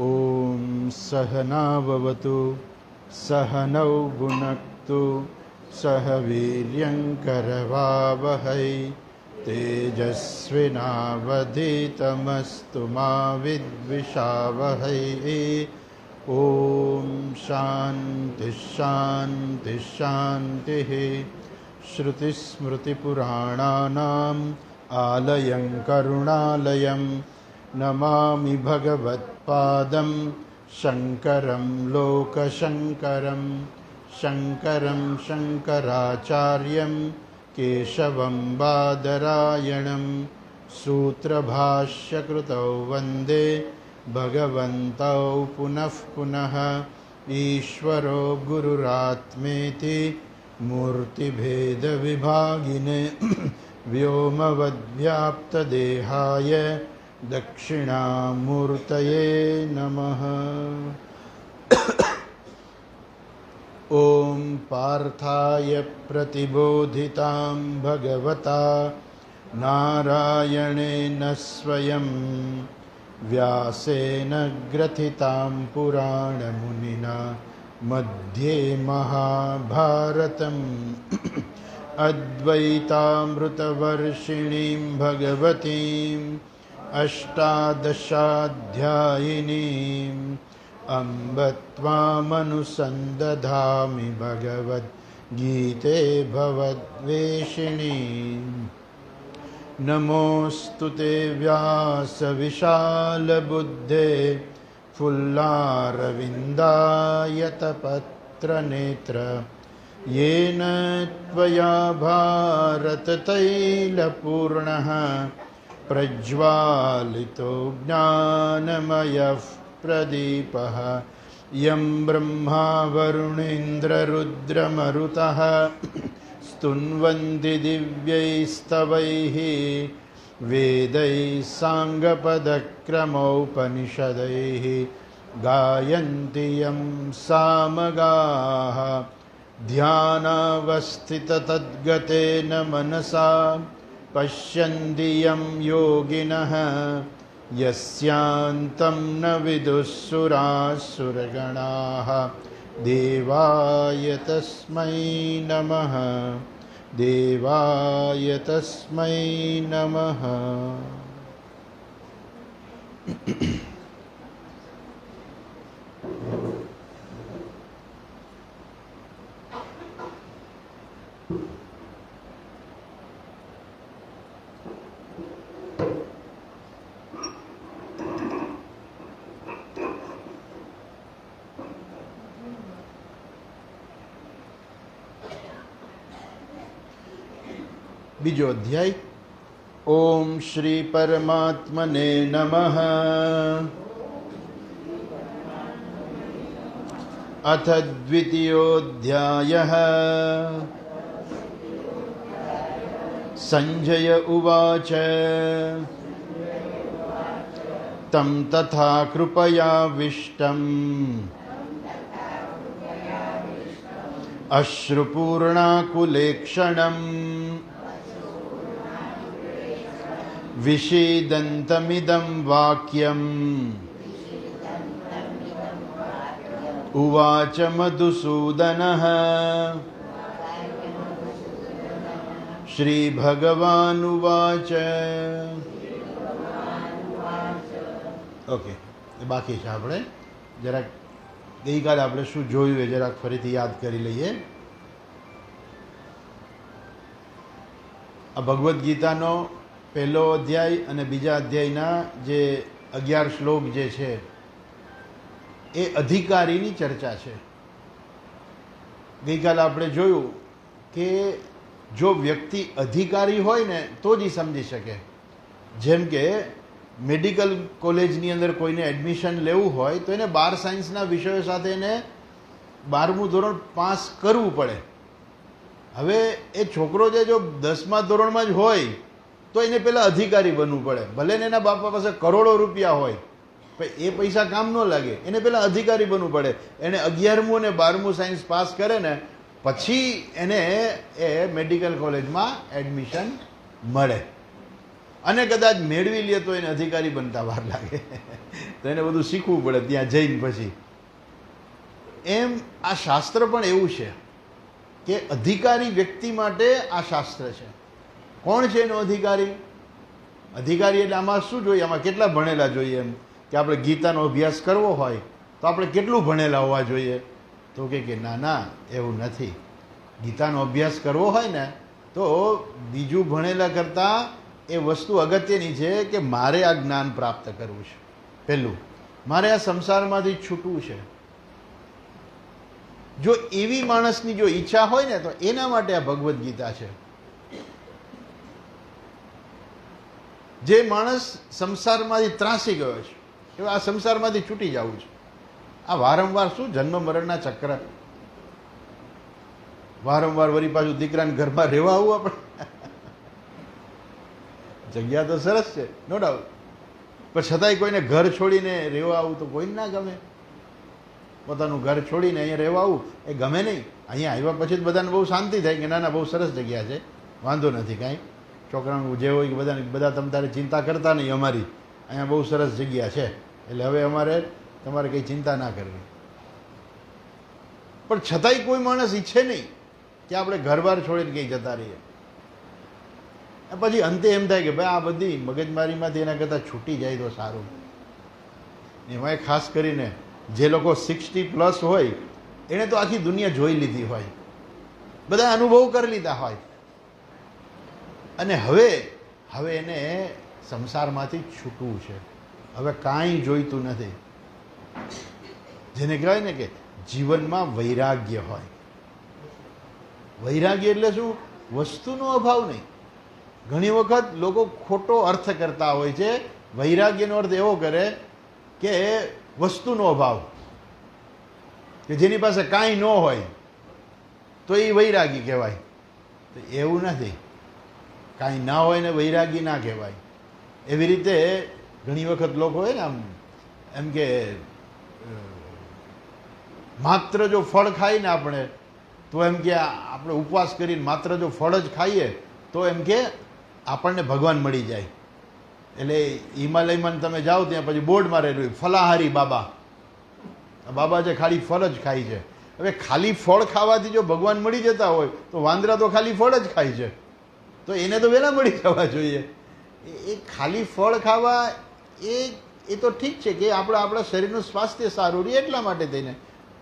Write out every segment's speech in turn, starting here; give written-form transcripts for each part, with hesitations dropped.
ॐ सहनाववतु सहनौ भुनक्तु सह वीर्यङ्करवावहै तेजस्विनावधीतमस्तु मा विद्विषावहै। ॐ शान्तिः शान्तिः शान्तिः। श्रुतिस्मृतिपुराणानाम् आलयं करुणालयं नमामि भगवत्पादं शङ्करं लोकशङ्करं। शङ्करं शङ्कराचार्यं केशवं बादरायणं सूत्रभाष्यकृतौ वन्दे भगवन्तौ पुनः पुनः। ईश्वरो गुरुरात्मेति मूर्तिभेदविभागिने व्योमवद्व्याप्तदेहाय दक्षिणामूर्तये नमः। ॐ पार्थाय प्रतिबोधितां भगवता नारायणेन स्वयं व्यासेन ग्रथितां पुराणमुनिना मध्ये महाभारतम् अद्वैतामृतवर्षिणीं भगवतीम् अष्टादशाध्यायिनीम् अम्ब त्वामनुसन्दधामि भगवद्गीते भवद्वेषिणीम्। नमोऽस्तु ते व्यासविशालबुद्धे फुल्लारविन्दायतपत्रनेत्र येन त्वया भारततैलपूर्णः प्रज्वालितो ज्ञानमयः प्रदीपः। यं ब्रह्मा वरुणेन्द्ररुद्रमरुतः स्तुन्वन्ति दिव्यैस्तवैः वेदैः साङ्गपदक्रमोपनिषदैः गायन्ति यं सामगाः। ध्यानावस्थिततद्गतेन मनसा पश्यन्ति यं योगिनः यस्यान्तं न विदुःसुरासुरगणाः। देवाय तस्मै नमः देवाय तस्मै नमः। बीजो अध्याय। ओम श्री परमात्मने नमः। अथ द्वितीयोऽध्यायः। संजय उवाच तं तथा कृपयाविष्टम् अश्रुपूर्णाकुलेक्षणम् विषीदन्तमिदं वाक्यम् उवाच मधुसूदनः। श्रीभगवानुवाच। ओके, બાકી છે આપણે જરાક ગઈકાલે આપણે શું જોયું એ જરાક ફરીથી યાદ કરી લઈએ. આ ભગવદ્ ગીતાનો પહેલો અધ્યાય અને બીજા અધ્યાયના જે 11 શ્લોક જે છે એ અધિકારીની ચર્ચા છે. ગઈકાલે આપણે જોયું કે જો વ્યક્તિ અધિકારી હોય ને તો જ એ સમજી શકે. જેમ કે મેડિકલ કોલેજની અંદર કોઈને એડમિશન લેવું હોય તો એને 12 સાયન્સના વિષયો સાથે એને 12મું ધોરણ પાસ કરવું પડે. હવે એ છોકરો જે જો 10મા ધોરણમાં જ હોય તો એને પહેલાં અધિકારી બનવું પડે. ભલે ને એના બાપા પાસે કરોડો રૂપિયા હોય પણ એ પૈસા કામ ન લાગે, એને પહેલાં અધિકારી બનવું પડે. એને 11મું અને 12મું સાયન્સ પાસ કરે ને પછી એને એ મેડિકલ કોલેજમાં એડમિશન મળે. અને કદાચ મેળવી લે તો એને અધિકારી બનતા વાર લાગે. તો એને બધું શીખવું પડે ત્યાં જઈને પછી. એમ આ શાસ્ત્ર પણ એવું છે કે અધિકારી વ્યક્તિ માટે આ શાસ્ત્ર છે. કોણ છે એનો અધિકારી? અધિકારી એટલે આમાં શું જોઈએ? આમાં કેટલા ભણેલા જોઈએ? એમ કે આપણે ગીતાનો અભ્યાસ કરવો હોય તો આપણે કેટલું ભણેલા હોવા જોઈએ? તો કે ના ના, એવું નથી. ગીતાનો અભ્યાસ કરવો હોય ને તો બીજું ભણેલા કરતાં એ વસ્તુ અગત્યની છે કે મારે આ જ્ઞાન પ્રાપ્ત કરવું છે. પહેલું, મારે આ સંસારમાંથી છૂટવું છે. જો એવી માણસની જો ઈચ્છા હોય ને તો એના માટે આ ભગવદ્ ગીતા છે. જે માણસ સંસારમાંથી ત્રાસી ગયો છે, એ આ સંસારમાંથી છૂટી જવું છે. આ વારંવાર શું જન્મ મરણના ચક્ર, વારંવાર વળી પાછું દીકરાને ઘરમાં રહેવા આવું આપણે. જગ્યા તો સરસ છે, નો ડાઉટ, પણ છતાંય કોઈને ઘર છોડીને રહેવા આવું તો કોઈને ના ગમે. પોતાનું ઘર છોડીને અહીંયા રહેવા આવું એ ગમે નહીં. અહીંયા આવ્યા પછી જ બધાને બહુ શાંતિ થાય કે ના ના બહુ સરસ જગ્યા છે, વાંધો નથી કાંઈ. છોકરાનું જે હોય કે બધા તમે તારે ચિંતા કરતા નહીં, અમારી અહીંયા બહુ સરસ જગ્યા છે એટલે હવે તમારે કંઈ ચિંતા ના કરવી. પણ છતાંય કોઈ માણસ ઈચ્છે નહીં કે આપણે ઘર-બાર છોડીને કંઈ જતા રહીએ. પછી અંતે એમ થાય કે ભાઈ આ બધી મગજમારીમાંથી એના કરતાં છૂટી જાય તો સારું. એમાંય ખાસ કરીને જે લોકો 60+ હોય એણે તો આખી દુનિયા જોઈ લીધી હોય, બધા અનુભવ કરી લીધા હોય, અને હવે એને સંસારમાંથી છૂટવું છે. હવે કાંઈ જોઈતું નથી. જેને કહેવાય ને કે જીવનમાં વૈરાગ્ય હોય. વૈરાગ્ય એટલે શું? વસ્તુનો અભાવ નહીં. ઘણી વખત લોકો ખોટો અર્થ કરતા હોય છે. વૈરાગ્યનો અર્થ એવો કરે કે વસ્તુનો અભાવ, કે જેની પાસે કાંઈ ન હોય તો એ વૈરાગી કહેવાય. તો એવું નથી. કાંઈ ના હોય ને વૈરાગી ના કહેવાય. એવી રીતે ઘણી વખત લોકો હોય ને આમ એમ કે માત્ર જો ફળ ખાઈએ ને આપણે તો એમ કે આપણે ઉપવાસ કરીને માત્ર જો ફળ જ ખાઈએ તો એમ કે આપણને ભગવાન મળી જાય. એટલે હિમાલયમાં તમે જાઓ ત્યાં પછી બોર્ડ મારેલું ફલાહારી બાબા, બાબા છે ખાલી ફળ જ ખાય છે. હવે ખાલી ફળ ખાવાથી જો ભગવાન મળી જતા હોય તો વાંદરા તો ખાલી ફળ જ ખાય છે, તો એને તો વહેલા મળી જવા જોઈએ. એ ખાલી ફળ ખાવા એ તો ઠીક છે કે આપણા શરીરનું સ્વાસ્થ્ય સારું રહે એટલા માટે થઈને,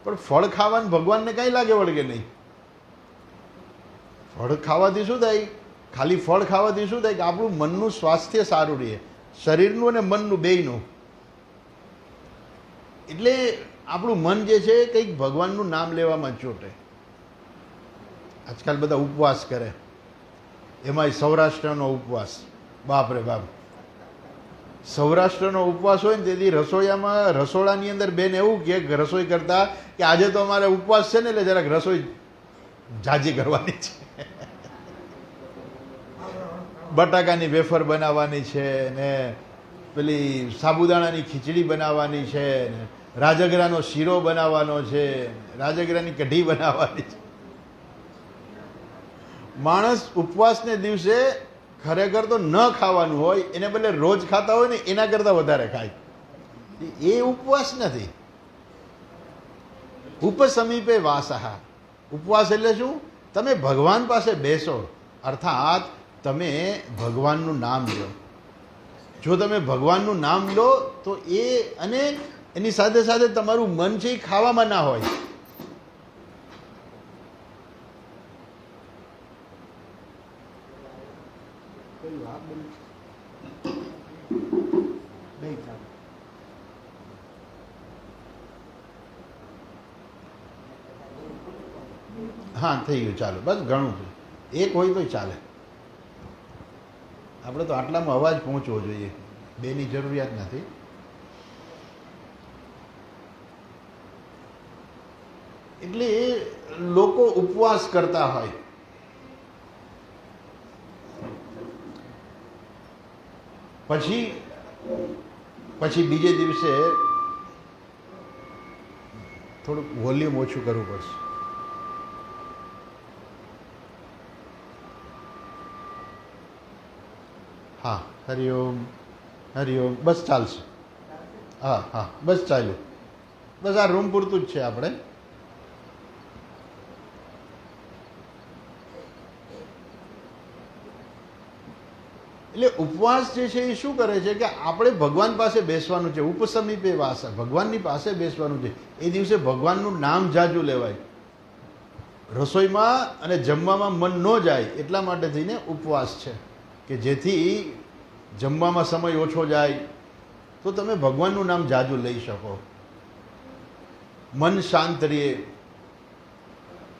પણ ફળ ખાવાનું ભગવાનને કાંઈ લાગે વળગે નહીં. ફળ ખાવાથી શું થાય? ખાલી ફળ ખાવાથી શું થાય કે આપણું મનનું સ્વાસ્થ્ય સારું રહે, શરીરનું અને મનનું બેયનું. એટલે આપણું મન જે છે કંઈક ભગવાનનું નામ લેવામાં ચોટે. આજકાલ બધા ઉપવાસ કરે, એમાંય સૌરાષ્ટ્રનો ઉપવાસ, બાપ રે બાપ. સૌરાષ્ટ્રનો ઉપવાસ હોય ને તેથી રસોડાની અંદર બેન એવું કે રસોઈ કરતા કે આજે તો અમારે ઉપવાસ છે ને એટલે જરાક રસોઈ જાજી કરવાની છે. બટાકાની વેફર બનાવવાની છે ને પેલી સાબુદાણાની ખીચડી બનાવવાની છે ને રાજગરાનો શીરો બનાવવાનો છે, રાજગરાની કઢી બનાવવાની છે. માણસ ઉપવાસને દિવસે ખરેખર તો ન ખાવાનું હોય એને બદલે રોજ ખાતા હોય ને એના કરતાં વધારે ખાય. એ ઉપવાસ નથી. ઉપસમીપે વાસઃ. ઉપવાસ એટલે શું? તમે ભગવાન પાસે બેસો, અર્થાત તમે ભગવાનનું નામ લો. જો તમે ભગવાનનું નામ લો તો અને એની સાથે સાથે તમારું મન છે એ ખાવામાં ના હોય. હા થઈ ગયું, ચાલો બસ ઘણું છે. એક હોય તો ચાલે. આપણે તો આટલામાં અવાજ પહોંચવો જોઈએ, બેની જરૂરિયાત નથી. એટલે લોકો ઉપવાસ કરતા હોય, પછી બીજે દિવસે થોડુંક વોલ્યુમ ઓછું કરવું પડશે. હા, હરિઓમ હરિઓમ. બસ ચાલશે. હા હા, બસ ચાલ્યું. બસ આ રૂમ પૂરતું જ છે આપણે. એટલે ઉપવાસ જે છે એ શું કરે છે કે આપણે ભગવાન પાસે બેસવાનું છે. ઉપસમીપે વાસ, ભગવાનની પાસે બેસવાનું છે. એ દિવસે ભગવાનનું નામ જાજુ લેવાય. રસોઈમાં અને જમવામાં મન ન જાય એટલા માટે થઈને ઉપવાસ છે, કે જેથી જમવામાં સમય ઓછો જાય તો તમે ભગવાનનું નામ જાજુ લઈ શકો, મન શાંત રહે,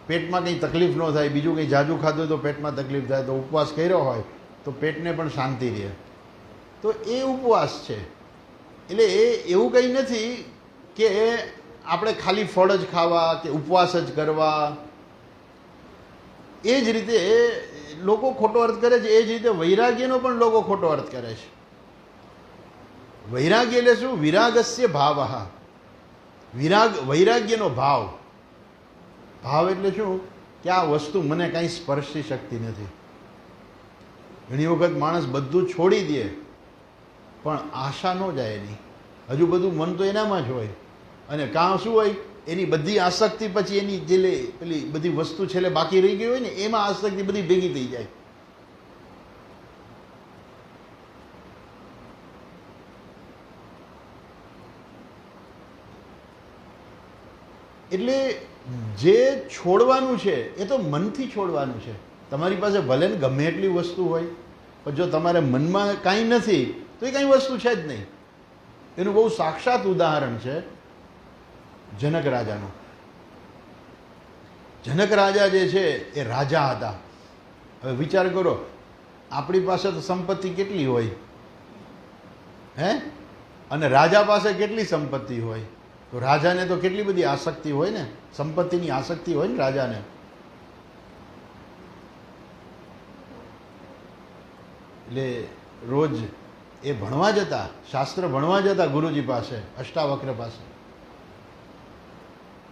પેટમાં કંઈ તકલીફ ન થાય. બીજું કંઈ જાજુ ખાધું હોય તો પેટમાં તકલીફ થાય, તો ઉપવાસ કર્યો હોય તો પેટને પણ શાંતિ રહે. તો એ ઉપવાસ છે. એટલે એ એવું કંઈ નથી કે આપણે ખાલી ફળ જ ખાવા કે ઉપવાસ જ કરવા. એ જ રીતે લોકો ખોટો અર્થ કરે છે. એ જ રીતે વૈરાગ્યનો પણ લોકો ખોટો અર્થ કરે છે. વૈરાગ્ય એટલે શું? વિરાગસ્ય ભાવ. વૈરાગ્યનો ભાવ. ભાવ એટલે શું? કે આ વસ્તુ મને કાંઈ સ્પર્શી શકતી નથી. ઘણી વખત માણસ બધું છોડી દે પણ આશા ન જાય એની. હજુ બધું મન તો એનામાં જ હોય. અને કાં શું હોય? એની બધી આસક્તિ પછી એની જે પેલી બધી વસ્તુ છેલ્લે બાકી રહી ગઈ હોય ને એમાં આસક્તિ બધી ભેગી થઈ જાય. એટલે જે છોડવાનું છે એ તો મનથી છોડવાનું છે. તમારી પાસે ભલે ને ગમે એટલી વસ્તુ હોય, પણ જો તમારે મનમાં કાંઈ નથી તો એ કાંઈ વસ્તુ છે જ નહીં. એનું બહુ સાક્ષાત ઉદાહરણ છે જનક રાજાનું. જનક રાજા જે છે એ રાજા હતા. હવે વિચાર કરો, આપણી પાસે તો સંપત્તિ કેટલી હોય હે, અને રાજા પાસે કેટલી સંપત્તિ હોય. તો રાજાને તો કેટલી બધી આસક્તિ હોય ને, સંપત્તિની આસક્તિ હોય ને રાજાને. એટલે રોજ એ ભણવા જતા, શાસ્ત્ર ભણવા જતા ગુરુજી પાસે, અષ્ટાવક્ર પાસે.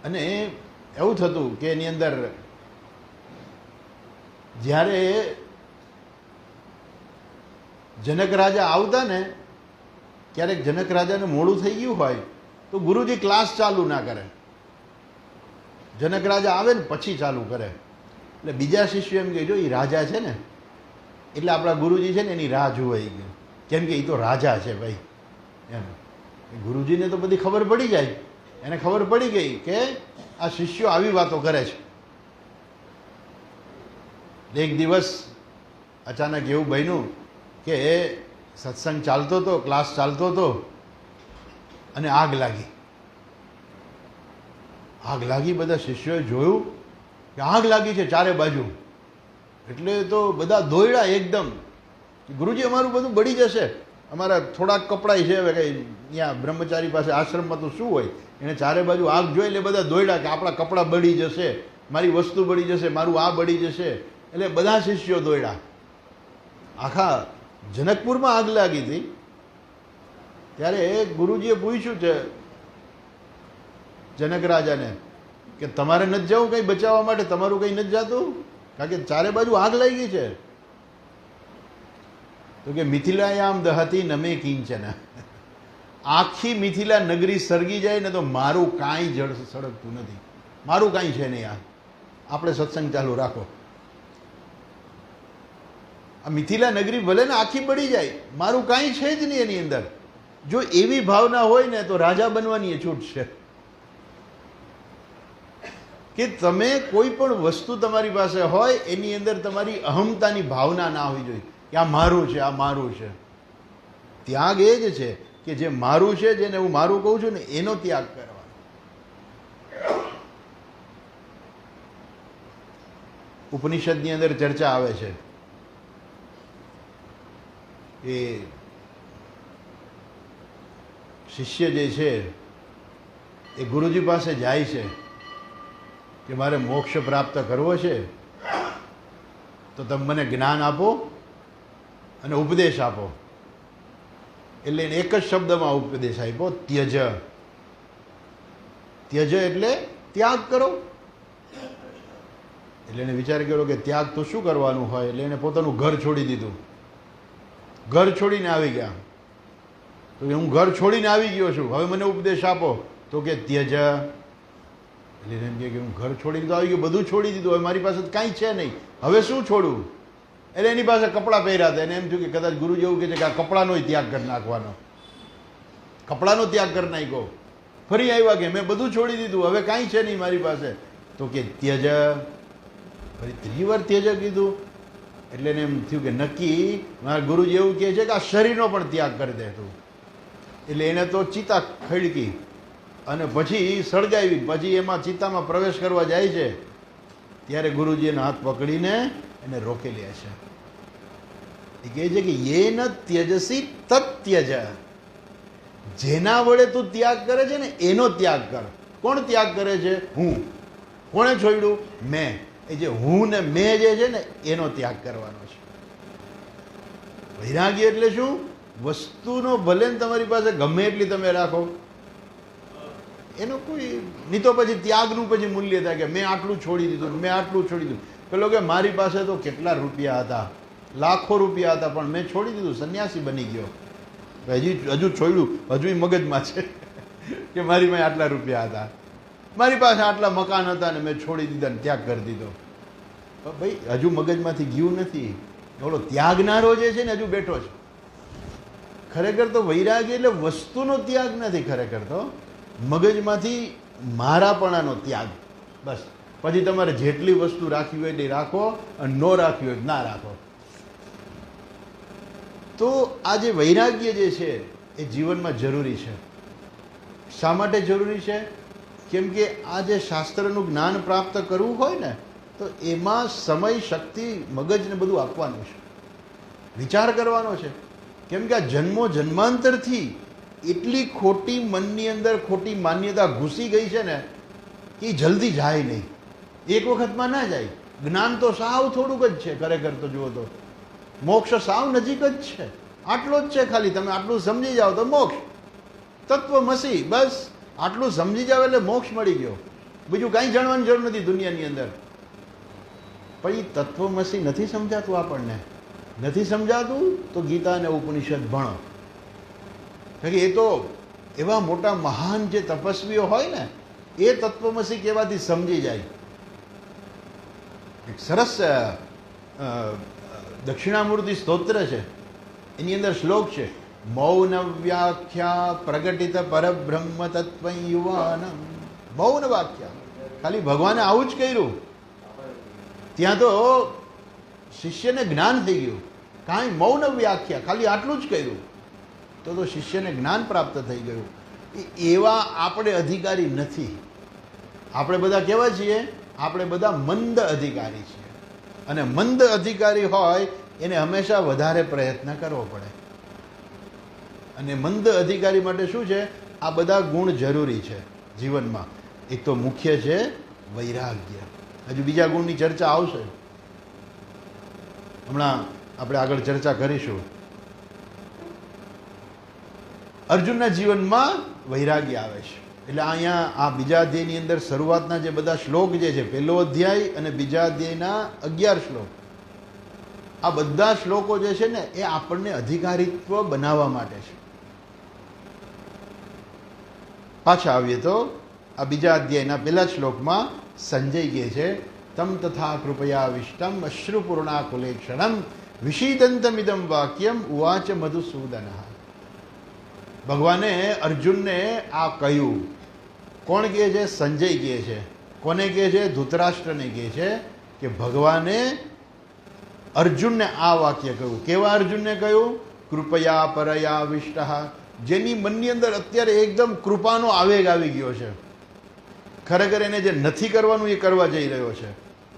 અને એવું થતું કે એની અંદર જ્યારે જનક રાજા આવતા ને, ક્યારેક જનક રાજાને મોડું થઈ ગયું હોય તો ગુરુજી ક્લાસ ચાલુ ના કરે. જનક રાજા આવે ને પછી ચાલુ કરે. એટલે બીજા શિષ્યો એમ કહે, જો એ રાજા છે ને એટલે આપણા ગુરુજી છે ને એની રાહ જોવાઈ ગઈ, કેમ કે એ તો રાજા છે ભાઈ એમ. ગુરુજીને તો બધી ખબર પડી જાય. એને ખબર પડી ગઈ કે આ શિષ્યો આવી વાતો કરે છે. એક દિવસ અચાનક એવું બન્યું કે એ સત્સંગ ચાલતો હતો, ક્લાસ ચાલતો હતો, અને આગ લાગી. આગ લાગી. બધા શિષ્યોએ જોયું કે આગ લાગી છે ચારે બાજુ. એટલે તો બધા દોડ્યા એકદમ. ગુરુજી અમારું બધું બળી જશે, અમારા થોડાક કપડાં છે, હવે કંઈ ત્યાં બ્રહ્મચારી પાસે આશ્રમમાં તો શું હોય. એને ચારે બાજુ આગ જોઈ એટલે બધા દોડ્યા કે આપણા કપડાં બળી જશે, મારી વસ્તુ બળી જશે, મારું આ બળી જશે. એટલે બધા શિષ્યો દોડ્યા. આખા જનકપુરમાં આગ લાગી હતી. ત્યારે ગુરુજીએ પૂછ્યું છે જનક રાજાને કે તમારે નથી જવું કંઈ બચાવવા માટે? તમારું કંઈ નથી જાતું? કારણ કે ચારે બાજુ આગ લાગી છે. તો કે મિથિલાયામ દહતી નમે કિંચન. આખી મિથિલા નગરી સળગી જાય ને તો મારું કાંઈ જળ સળગતું નથી, મારું કાંઈ છે નહીં. આપણે સત્સંગ ચાલુ રાખો. આ મિથિલા નગરી ભલે ને આખી બળી જાય, મારું કાંઈ છે જ નહીં એની અંદર. જો એવી ભાવના હોય ને તો રાજા બનવાની છૂટ છે. કે તમે કોઈ પણ વસ્તુ તમારી પાસે હોય એની અંદર તમારી અહમતાની ભાવના ના હોવી જોઈએ કે આ મારું છે, આ મારું છે. ત્યાગ એ જ છે કે જે મારું છે, જેને હું મારું કહું છું ને એનો ત્યાગ કરવાનો. ઉપનિષદની અંદર ચર્ચા આવે છે એ શિષ્ય જે છે એ ગુરુજી પાસે જાય છે કે મારે મોક્ષ પ્રાપ્ત કરવો છે, તો તમે મને જ્ઞાન આપો અને ઉપદેશ આપો. એટલે એને એક જ શબ્દમાં ઉપદેશ આપ્યો, ત્યજ. ત્યજ એટલે ત્યાગ કરો. એટલે એને વિચાર કર્યો કે ત્યાગ તો શું કરવાનું હોય. એટલે એને પોતાનું ઘર છોડી દીધું ઘર છોડીને આવી ગયા. તો કે હું ઘર છોડીને આવી ગયો છું, હવે મને ઉપદેશ આપો. તો કે ત્યજ. એટલે એમ કે હું ઘર છોડીને તો આવી ગયો, બધું છોડી દીધું, હવે મારી પાસે કાંઈ છે નહીં, હવે શું છોડવું? એટલે એની પાસે કપડાં પહેર્યા હતા, એને એમ થયું કે કદાચ ગુરુજી એવું કહે છે કે આ કપડાનો ત્યાગ કરી નાખવાનો, કપડાનો ત્યાગ કરી નાખ્યો. ફરી આવ્યા કે મેં બધું છોડી દીધું, હવે કાંઈ છે નહીં મારી પાસે. તો કે ત્યજ. ફરી 3 વાર ત્યજ કીધું. એટલે એને એમ થયું કે નક્કી મારા ગુરુજી એવું કહે છે કે આ શરીરનો પણ ત્યાગ કરી દે તું. એટલે એને તો ચિતા ખડકી અને પછી સળગાવી, પછી એમાં ચિતામાં પ્રવેશ કરવા જાય છે ત્યારે ગુરુજી એનો હાથ પકડીને એને રોકેલી છે. એ કહે છે કે યે ન ત્યજસી તત્યજ. જેના વડે તું ત્યાગ કરે છે ને એનો ત્યાગ કર. કોણ ત્યાગ કરે છે? હું. કોણે છોડ્યું? મેં. એ જે હું ને મેં જે છે ને એનો ત્યાગ કરવાનો છે. વૈરાગ્ય એટલે શું? વસ્તુનો ભલે ને તમારી પાસે ગમે એટલી તમે રાખો, એનો કોઈ નહીં, તો પછી ત્યાગનું પછી મૂલ્ય થાય કે મેં આટલું છોડી દીધું, મેં આટલું છોડી દીધું. પેલો કે મારી પાસે તો કેટલા રૂપિયા હતા, લાખો રૂપિયા હતા, પણ મેં છોડી દીધું, સંન્યાસી બની ગયો. હજુ છોડ્યું, હજુ મગજમાં છે કે મારી પાસે આટલા રૂપિયા હતા, મારી પાસે આટલા મકાન હતા ને મેં છોડી દીધા ને ત્યાગ કરી દીધો. ભાઈ હજુ મગજમાંથી ગયું નથી. ઓલો ત્યાગનારો જે છે ને હજુ બેઠો છે. ખરેખર તો વૈરાગ્ય એટલે વસ્તુનો ત્યાગ નથી, ખરેખર તો મગજમાંથી મારાપણાનો ત્યાગ. બસ પછી તમારે જેટલી વસ્તુ રાખવી હોય એટલી રાખો અને ન રાખવી હોય ના રાખો. તો આ જે વૈરાગ્ય જે છે એ જીવનમાં જરૂરી છે. શા માટે જરૂરી છે? કેમ કે આ જે શાસ્ત્રનું જ્ઞાન પ્રાપ્ત કરવું હોય ને તો એમાં સમય, શક્તિ, મગજને બધું આપવાનું છે, વિચાર કરવાનો છે. કેમ કે આ જન્મો જન્માંતરથી એટલી ખોટી મનની અંદર ખોટી માન્યતા ઘૂસી ગઈ છે ને કે એ જલ્દી જાય નહીં, એક વખતમાં ના જાય. જ્ઞાન તો સાવ થોડુંક જ છે, ખરેખર તો જુઓ તો મોક્ષ સાવ નજીક જ છે. આટલો જ છે ખાલી, તમે આટલું સમજી જાઓ તો મોક્ષ. તત્વમસી, બસ આટલું સમજી જાવ એટલે મોક્ષ મળી ગયો. બીજું કાંઈ જાણવાની જરૂર નથી દુનિયાની અંદર. પણ એ તત્વમસી નથી સમજાતું, આપણને નથી સમજાતું. તો ગીતા અને ઉપનિષદ ભણો. કારણ કે એ તો એવા મોટા મહાન જે તપસ્વીઓ હોય ને એ તત્વમસી કહેવાથી સમજી જાય. એક સરસ દક્ષિણામૂર્તિ સ્તોત્ર છે, એની અંદર શ્લોક છે, મૌન વ્યાખ્યા પ્રગટિત પરબ્રહ્મ તત્વ યુવાનમ. મૌન વાક્યા, ખાલી ભગવાને આવું જ કર્યું. ત્યાં તો શિષ્યને જ્ઞાન થઈ ગયું. કાંઈ મૌન વ્યાખ્યા, ખાલી આટલું જ કર્યું તો શિષ્યને જ્ઞાન પ્રાપ્ત થઈ ગયું. એવા આપણે અધિકારી નથી. આપણે બધા કેવા છીએ? આપણે બધા મંદ અધિકારી છીએ. અને મંદ અધિકારી હોય એને હંમેશા વધારે પ્રયત્ન કરવો પડે. અને મંદ અધિકારી માટે શું છે? આ બધા ગુણ જરૂરી છે જીવનમાં. એક તો મુખ્ય છે વૈરાગ્ય. હજુ બીજા ગુણની ચર્ચા આવશે, હમણાં આપણે આગળ ચર્ચા કરીશું. અર્જુનના જીવનમાં વૈરાગ્ય આવે છે. એટલે અહીંયા આ બીજા અધ્યાયની અંદર શરૂઆતના જે બધા શ્લોક જે છે, પહેલો અધ્યાય અને બીજા અધ્યાયના 11 શ્લોક, આ બધા શ્લોકો જે છે ને એ આપણને અધિકારીત્વ બનાવવા માટે છે. પાછા આવીએ તો આ બીજા અધ્યાયના પહેલા શ્લોકમાં સંજય કહે છે, તમ તથા કૃપયા વિષ્ટમ અશ્રુપૂર્ણા કુલેક્ષણમ વિષીદંતમિદમ વાક્યમ ઉવાચ મધુસૂદન. ભગવાને અર્જુનને આ કહ્યું. કોણ કહે છે? સંજય કહે છે. કોને કહે છે? ધૃતરાષ્ટ્રને કહે છે કે ભગવાને અર્જુનને આ વાક્ય કહ્યું. કેવા અર્જુનને કહ્યું? કૃપયા પરયા વિષ્ટ, જેની મનની અંદર અત્યારે એકદમ કૃપાનો આવેગ આવી ગયો છે. ખરેખર એને જે નથી કરવાનું એ કરવા જઈ રહ્યો છે,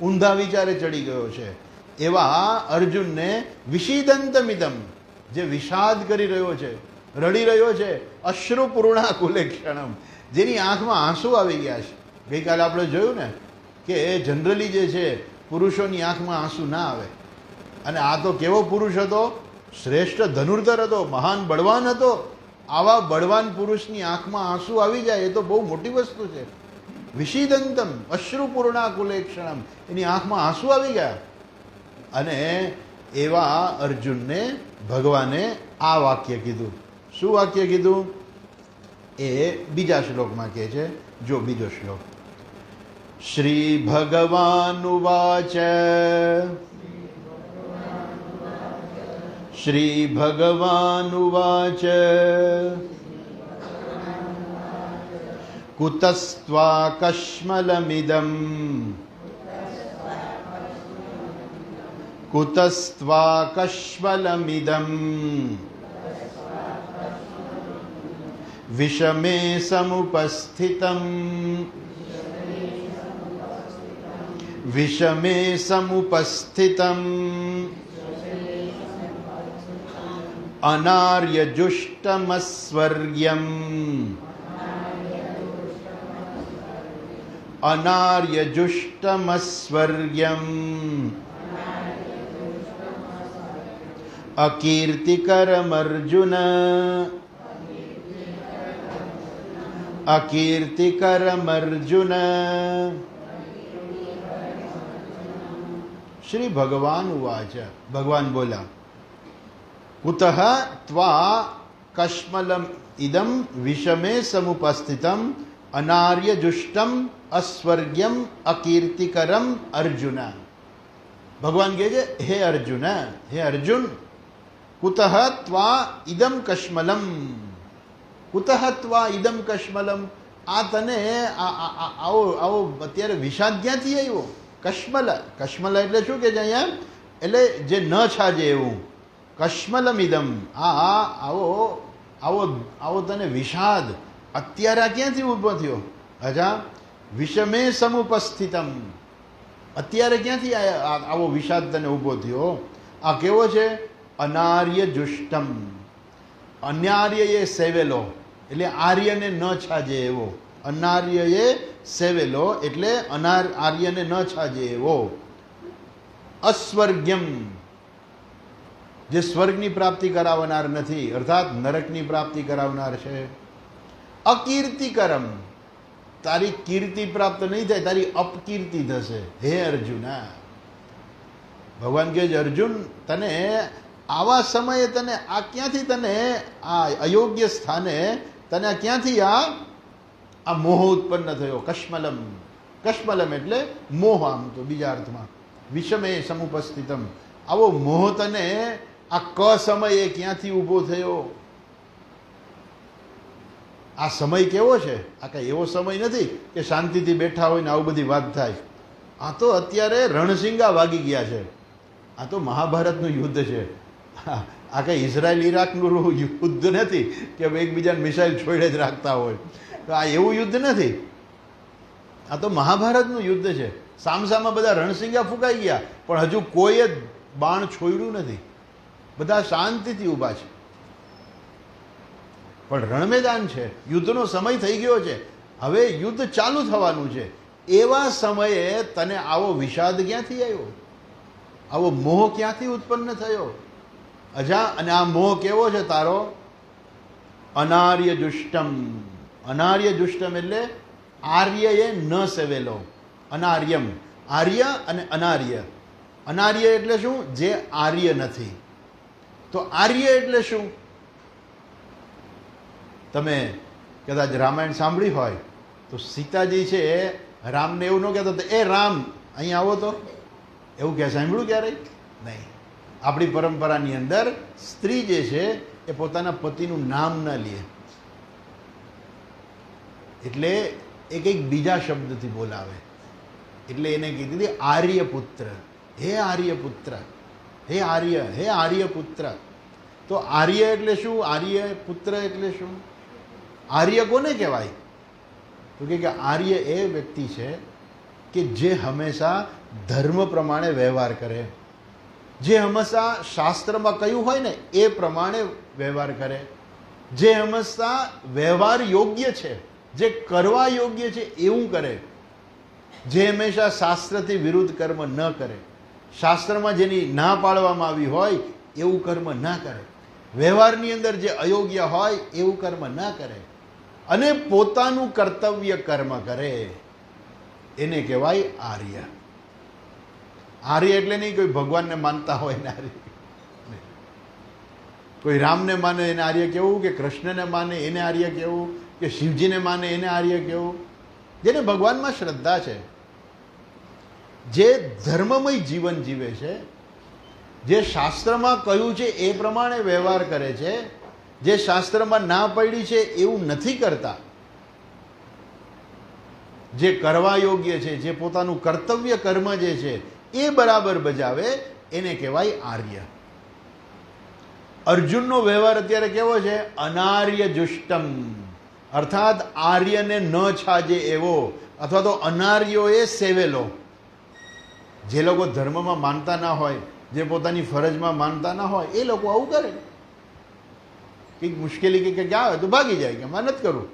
ઊંધા વિચારે ચડી ગયો છે. એવા અર્જુનને વિષીદંતમિદમ, જે વિષાદ કરી રહ્યો છે, રડી રહ્યો છે, અશ્રુપૂર્ણા કુલેક્ષણમ, જેની આંખમાં આંસુ આવી ગયા છે. ગઈકાલે આપણે જોયું ને કે જનરલી જે છે પુરુષોની આંખમાં આંસુ ના આવે. અને આ તો કેવો પુરુષ હતો? શ્રેષ્ઠ ધનુર્ધર હતો, મહાન બળવાન હતો. આવા બળવાન પુરુષની આંખમાં આંસુ આવી જાય એ તો બહુ મોટી વસ્તુ છે. વિષીદંતમ અશ્રુપૂર્ણા કુલેક્ષણમ, એની આંખમાં આંસુ આવી ગયા. અને એવા અર્જુનને ભગવાને આ વાક્ય કીધું. શું વાક્ય કીધું એ બીજા શ્લોકમાં કહે છે. જો બીજો શ્લોક. શ્રી ભગવાન ઉવાચ. શ્રી ભગવાન ઉવાચ. કુતસ્ત્વા કશ્મલમિદં કુતસ્ત્વા કશ્મલમિદં વિષમે સમુપસ્થિતં વિષમે સમુપસ્થિતં અનાર્યજુષ્ટમસ્વર્ગ્યમ અનાર્યજુષ્ટમસ્વર્ગ્યમ અકીર્તિકરમર્જુન અકીર્તિકરમર્જુન. શ્રી ભગવાન ઉવાચ. ભગવાન બોલ્યા. કુતઃ ત્વા કશ્મલમ ઇદમ વિષમે સમુપસ્થિતમ અનાર્યજુષ્ટમ અસ્વર્ગ્યમ અકીર્તિકરમ અર્જુન. ભગવાન કહે છે હે અર્જુન, હે અર્જુન, કુતઃ ત્વા ઇદમ કશ્મલમ. કુતઃ ત્વા ઇદમ કશ્મલમ. આ તને આવો આવો અત્યારે વિષાદ ક્યાંથી આવ્યો? કશ્મલ, કશ્મલ એટલે શું કે છે અહીંયા? એટલે જે ન છાજે એવું. કશ્મલમ ઇદમ. આવો આવો આવો તને વિષાદ અત્યારે આ ક્યાંથી ઊભો થયો? અજા વિષમે સમુપસ્થિતમ. અત્યારે ક્યાંથી આવો વિષાદ તને ઊભો થયો? આ કેવો છે? અનાર્ય જુષ્ટમ. અનાર્ય એ સેવેલો એટલે આર્યને ન છાજે એવો. અનાર્ય એ સેવેલો એટલે આર્યને ન છાજે એવો. અસ્વર્ગ્યમ જે સ્વર્ગની પ્રાપ્તિ કરાવનાર નથી, અર્થાત નરકની પ્રાપ્તિ કરાવનાર છે. અકીર્તિકરમ તારી કીર્તિ પ્રાપ્ત નહીં થાય, તારી અપકીર્તિ થશે. હે અર્જુન, ભગવાન કહે છે અર્જુન તને આવા સમયે તને આ ક્યાંથી તને આ અયોગ્ય સ્થાને તને ક્યાંથી આ મોહ ઉત્પન્ન થયો? કશ્મલમ. કશ્મલમ એટલે મોહ, આમ તો બીજા અર્થમાં. વિષમે સમુપસ્થિતમ. આવો મોહ તને આ ક સમયે ક્યાંથી ઊભો થયો? આ સમય કેવો છે? આ કઈ એવો સમય નથી કે શાંતિથી બેઠા હોય ને આવું બધી વાત થાય. આ તો અત્યારે રણસિંગા વાગી ગયા છે. આ તો મહાભારતનું યુદ્ધ છે. આ કઈ ઇઝરાયલ ઈરાકનું યુદ્ધ નથી કે એકબીજાને મિસાઇલ છોડે જ રાખતા હોય. તો આ એવું યુદ્ધ નથી. આ તો મહાભારતનું યુદ્ધ છે. સામસામાં બધા રણસિંગા ફૂંકાઈ ગયા પણ હજુ કોઈએ બાણ છોડ્યું નથી. બધા શાંતિથી ઊભા છે. પણ રણમેદાન છે, યુદ્ધનો સમય થઈ ગયો છે, હવે યુદ્ધ ચાલુ થવાનું છે. એવા સમયે તને આવો વિષાદ ક્યાંથી આવ્યો? આવો મોહ ક્યાંથી ઉત્પન્ન થયો? અજા અને આ મોહ કેવો છે તારો? અનાર્ય જુષ્ટમ. અનાર્ય જુષ્ટમ એટલે આર્ય એ ન સેવેલો. અનાર્યમ. આર્ય અને અનાર્ય. અનાર્ય એટલે શું? જે આર્ય નથી. તો આર્ય એટલે શું? તમે કદાચ રામાયણ સાંભળી હોય તો સીતાજી છે રામને એવું ન કહેતો એ રામ અહીંયા આવો તો, એવું કે સાંભળ્યું ક્યારેય? નહીં. આપણી પરંપરાની અંદર સ્ત્રી જે છે એ પોતાના પતિનું નામ ન લે, એટલે એ કંઈક બીજા શબ્દથી બોલાવે. એટલે એને કીધી હતી આર્યપુત્ર. હે આર્યપુત્ર, હે આર્ય, હે આર્યપુત્ર. તો આર્ય એટલે શું? આર્યપુત્ર એટલે શું? આર્ય કોને કહેવાય? તો કે આર્ય એ વ્યક્તિ છે કે જે હંમેશા ધર્મ પ્રમાણે વ્યવહાર કરે, જે હંમેશા શાસ્ત્રમાં કહ્યું હોય ને એ પ્રમાણે વ્યવહાર કરે, જે હંમેશા વ્યવહાર યોગ્ય છે, જે કરવા યોગ્ય છે એવું કરે, જે હંમેશા શાસ્ત્રથી વિરુદ્ધ કર્મ ન કરે, શાસ્ત્રમાં જેની ના પાડવામાં આવી હોય એવું કર્મ ના કરે, વ્યવહારની અંદર જે અયોગ્ય હોય એવું કર્મ ના કરે અને પોતાનું કર્તવ્ય કર્મ કરે, એને કહેવાય આર્ય. આર્ય એટલે નહીં કોઈ ભગવાનને માનતા હોય ને આર્ય. કોઈ રામને માને એને આર્ય કહેવું, કે કૃષ્ણને માને એને આર્ય કહેવું, કે શિવજીને માને એને આર્ય કહેવું? જેને ભગવાનમાં શ્રદ્ધા છે, જે ધર્મમય જીવન જીવે છે, જે શાસ્ત્રમાં કહ્યું છે એ પ્રમાણે વ્યવહાર કરે છે, જે શાસ્ત્રમાં ના પડી છે એવું નથી કરતા, જે કરવા યોગ્ય છે, જે પોતાનું કર્તવ્ય કર્મ જે છે એ બરાબર બજાવે, એને કહેવાય આર્ય. અર્જુનનો વ્યવહાર અત્યારે કેવો છે? અનાર્ય જુષ્ટમ, અર્થાત આર્યને ન છાજે એવો, અથવા તો અનાર્યોએ સેવેલો. જે લોકો ધર્મમાં માનતા ના હોય, જે પોતાની ફરજમાં માનતા ના હોય, એ લોકો આવું કરે. કંઈક મુશ્કેલી કંઈક આવે તો ભાગી જાય કે મારે નથી કરવું.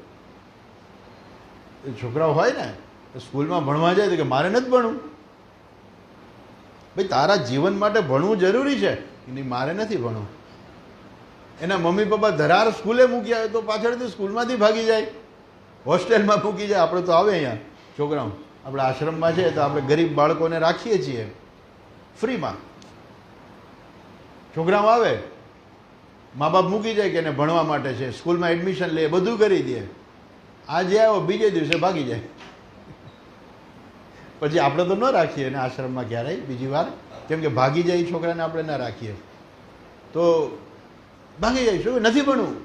છોકરાઓ હોય ને તો સ્કૂલમાં ભણવા જાય તો કે મારે નથી ભણવું. ભાઈ, તારા જીવન માટે ભણવું જરૂરી છે કે નહીં? મારે નથી ભણવું. એના મમ્મી પપ્પા ધરાર સ્કૂલે મૂકી આવે તો પાછળથી સ્કૂલમાંથી ભાગી જાય, હોસ્ટેલમાં મૂકી જાય. આપણે તો આવે અહીંયા છોકરાઓ, આપણે આશ્રમમાં છે તો આપણે ગરીબ બાળકોને રાખીએ છીએ ફ્રીમાં. છોકરાઓ આવે, મા બાપ મૂકી જાય કે એને ભણવા માટે છે, સ્કૂલમાં એડમિશન લે, બધું કરી દે. આજે આવ્યો, બીજે દિવસે ભાગી જાય. પછી આપણે તો ન રાખીએ એને આશ્રમમાં ક્યારેય બીજી વાર, કેમ કે ભાગી જાય છોકરાને આપણે ના રાખીએ તો ભાગી જાય. શું નથી ભણવું?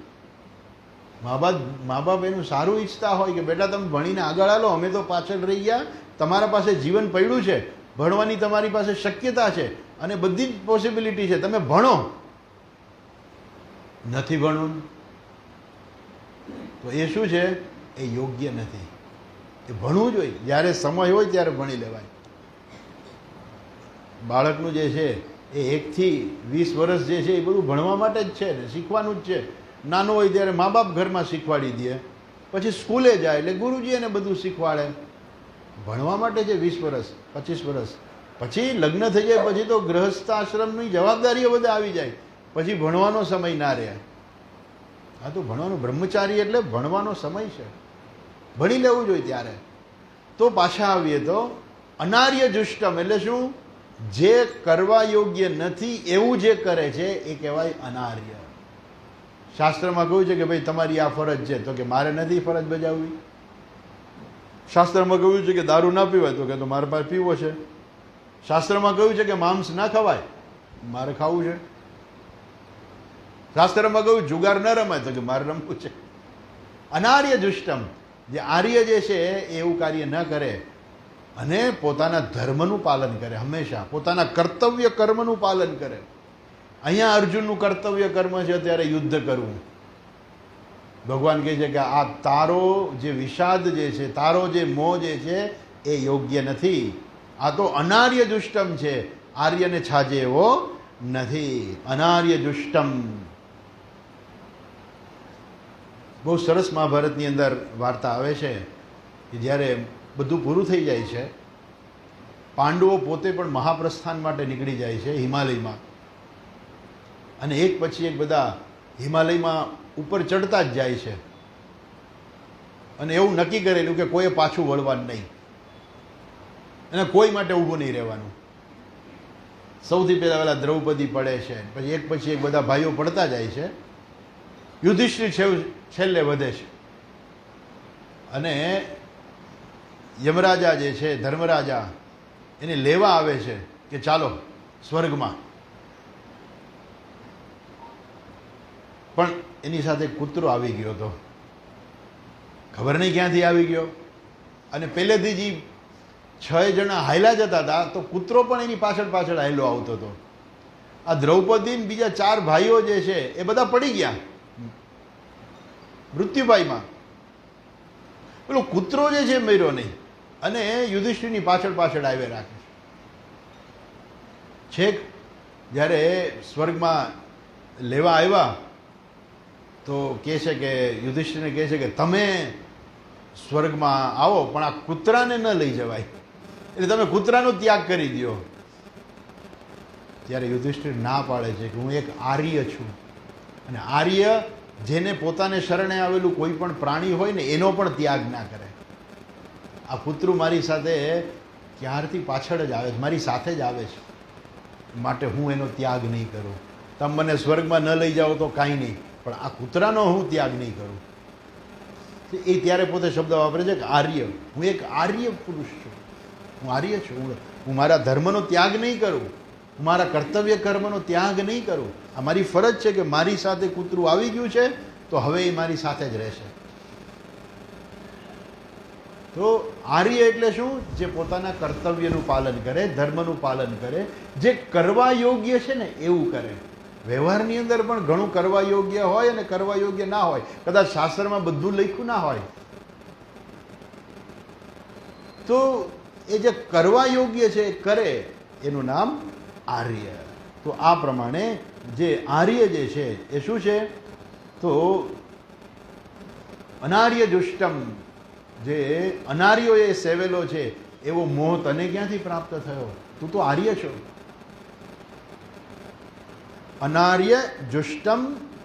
મા બાપ એનું સારું ઈચ્છતા હોય કે બેટા તમે ભણીને આગળ હાલો, અમે તો પાછળ રહી ગયા, તમારા પાસે જીવન પડ્યું છે, ભણવાની તમારી પાસે શક્યતા છે અને બધી જ પોસિબિલિટી છે, તમે ભણો. નથી ભણવું તો એ શું છે? એ યોગ્ય નથી. એ ભણવું જોઈએ, જ્યારે સમય હોય ત્યારે ભણી લેવાય. બાળકનું જે છે એ 1 થી 20 વર્ષ જે છે એ બધું ભણવા માટે જ છે ને, શીખવાનું જ છે. નાનો હોય ત્યારે મા બાપ ઘરમાં શીખવાડી દે, પછી સ્કૂલે જાય એટલે ગુરુજી એને બધું શીખવાડે. ભણવા માટે છે 20 વર્ષ 25 વર્ષ. પછી લગ્ન થઈ જાય પછી તો ગૃહસ્થ આશ્રમની જવાબદારીઓ બધા આવી જાય, પછી ભણવાનો સમય ના રહે. આ તો ભણવાનું, બ્રહ્મચારી એટલે ભણવાનો સમય છે, ભણી લેવું જોઈએ ત્યારે. તો પાછા આવીએ તો અનાર્ય જુષ્ટમ એટલે શું? જે કરવા યોગ્ય નથી એવું જે કરે છે એ કહેવાય અનાર્ય. શાસ્ત્રમાં કહ્યું છે કે ભાઈ તમારી આ ફરજ છે, તો કે મારે નથી ફરજ બજાવવી. શાસ્ત્રમાં કહ્યું છે કે દારૂ ના પીવાય, તો કે તો મારે પાસે પીવો છે. શાસ્ત્રમાં કહ્યું છે કે માંસ ના ખવાય, મારે ખાવું છે. શાસ્ત્રમાં કહ્યું જુગાર ન રમાય, તો કે મારે રમવું છે. અનાર્ય જુષ્ટમ, જે આર્ય જે છે એ એવું કાર્ય ન કરે અને પોતાના ધર્મનું પાલન કરે, હંમેશા પોતાના કર્તવ્ય કર્મનું પાલન કરે. અહીંયા અર્જુનનું કર્તવ્ય કર્મ છે અત્યારે યુદ્ધ કરવું. ભગવાન કહે છે કે આ તારો જે વિષાદ જે છે, તારો જે મોહ જે છે એ યોગ્ય નથી. આ તો અનાર્ય દુષ્ટમ છે, આર્યને છાજે એવો નથી. અનાર્ય દુષ્ટમ. બહુ સરસ મહાભારતની અંદર વાર્તા આવે છે કે જ્યારે બધું પૂરું થઈ જાય છે, પાંડવો પોતે પણ મહાપ્રસ્થાન માટે નીકળી જાય છે હિમાલયમાં, અને એક પછી એક બધા હિમાલયમાં ઉપર ચડતા જ જાય છે, અને એવું નક્કી કરેલું કે કોઈએ પાછું વળવાનું નહીં અને કોઈ માટે ઊભું નહીં રહેવાનું. સૌથી પહેલાં દ્રૌપદી પડે છે, પછી એક બધા ભાઈઓ પડતા જાય છે. યુધિષ્ઠિર છેલ્લે વધે છે અને યમરાજા જે છે, ધર્મરાજા, એને લેવા આવે છે કે ચાલો સ્વર્ગમાં. પણ એની સાથે કૂતરો આવી ગયો હતો, ખબર નહીં ક્યાંથી આવી ગયો, અને પહેલેથી જ 6 જણા હાયલા જતા હતા તો કૂતરો પણ એની પાછળ પાછળ હાયલો આવતો હતો. આ દ્રૌપદી બીજા 4 ભાઈઓ જે છે એ બધા પડી ગયા મૃત્યુપાયમાં. પેલો કૂતરો જે છે મર્યો નહીં અને યુધિષ્ઠિરની પાછળ પાછળ આવે રાખે છે. છેક જ્યારે સ્વર્ગમાં લેવા આવ્યા તો કહે છે કે યુધિષ્ઠિરને કહે છે કે તમે સ્વર્ગમાં આવો પણ આ કૂતરાને ન લઈ જવાય, એટલે તમે કૂતરાનો ત્યાગ કરી દો. ત્યારે યુધિષ્ઠિર ના પાડે છે કે હું એક આર્ય છું, અને આર્ય જેને પોતાને શરણે આવેલું કોઈ પણ પ્રાણી હોય ને એનો પણ ત્યાગ ના કરે. આ કૂતરું મારી સાથે ક્યારથી પાછળ જ આવે છે, મારી સાથે જ આવે છે, માટે હું એનો ત્યાગ નહીં કરું. તમે મને સ્વર્ગમાં ન લઈ જાઓ તો કાંઈ નહીં, પણ આ કૂતરાનો હું ત્યાગ નહીં કરું. એ ત્યારે પોતે શબ્દ વાપરે છે કે આર્ય, હું એક આર્ય પુરુષ છું, હું આર્ય છું, હું મારા ધર્મનો ત્યાગ નહીં કરું, હું મારા કર્તવ્ય કર્મનો ત્યાગ નહીં કરું. આ મારી ફરજ છે કે મારી સાથે કૂતરું આવી ગયું છે તો હવે એ મારી સાથે જ રહેશે. તો આર્ય એટલે શું? જે પોતાના કર્તવ્યનું પાલન કરે, ધર્મનું પાલન કરે, જે કરવા યોગ્ય છે ને એવું કરે. વ્યવહારની અંદર પણ ઘણું કરવા યોગ્ય હોય અને કરવા યોગ્ય ના હોય, કદાચ શાસ્ત્રમાં બધું લખ્યું ના હોય, તો એ જે કરવા યોગ્ય છે એ કરે, એનું નામ આર્ય. તો આ પ્રમાણે જે આર્ય જે છે એ શું છે? તો અનાર્ય દુષ્ટમ, જે અનાર્યોએ સેવેલો છે એવો મોહ તને ક્યાંથી પ્રાપ્ત થયો? તું તો આર્ય છો. અનાર્ય જુષ્ટમ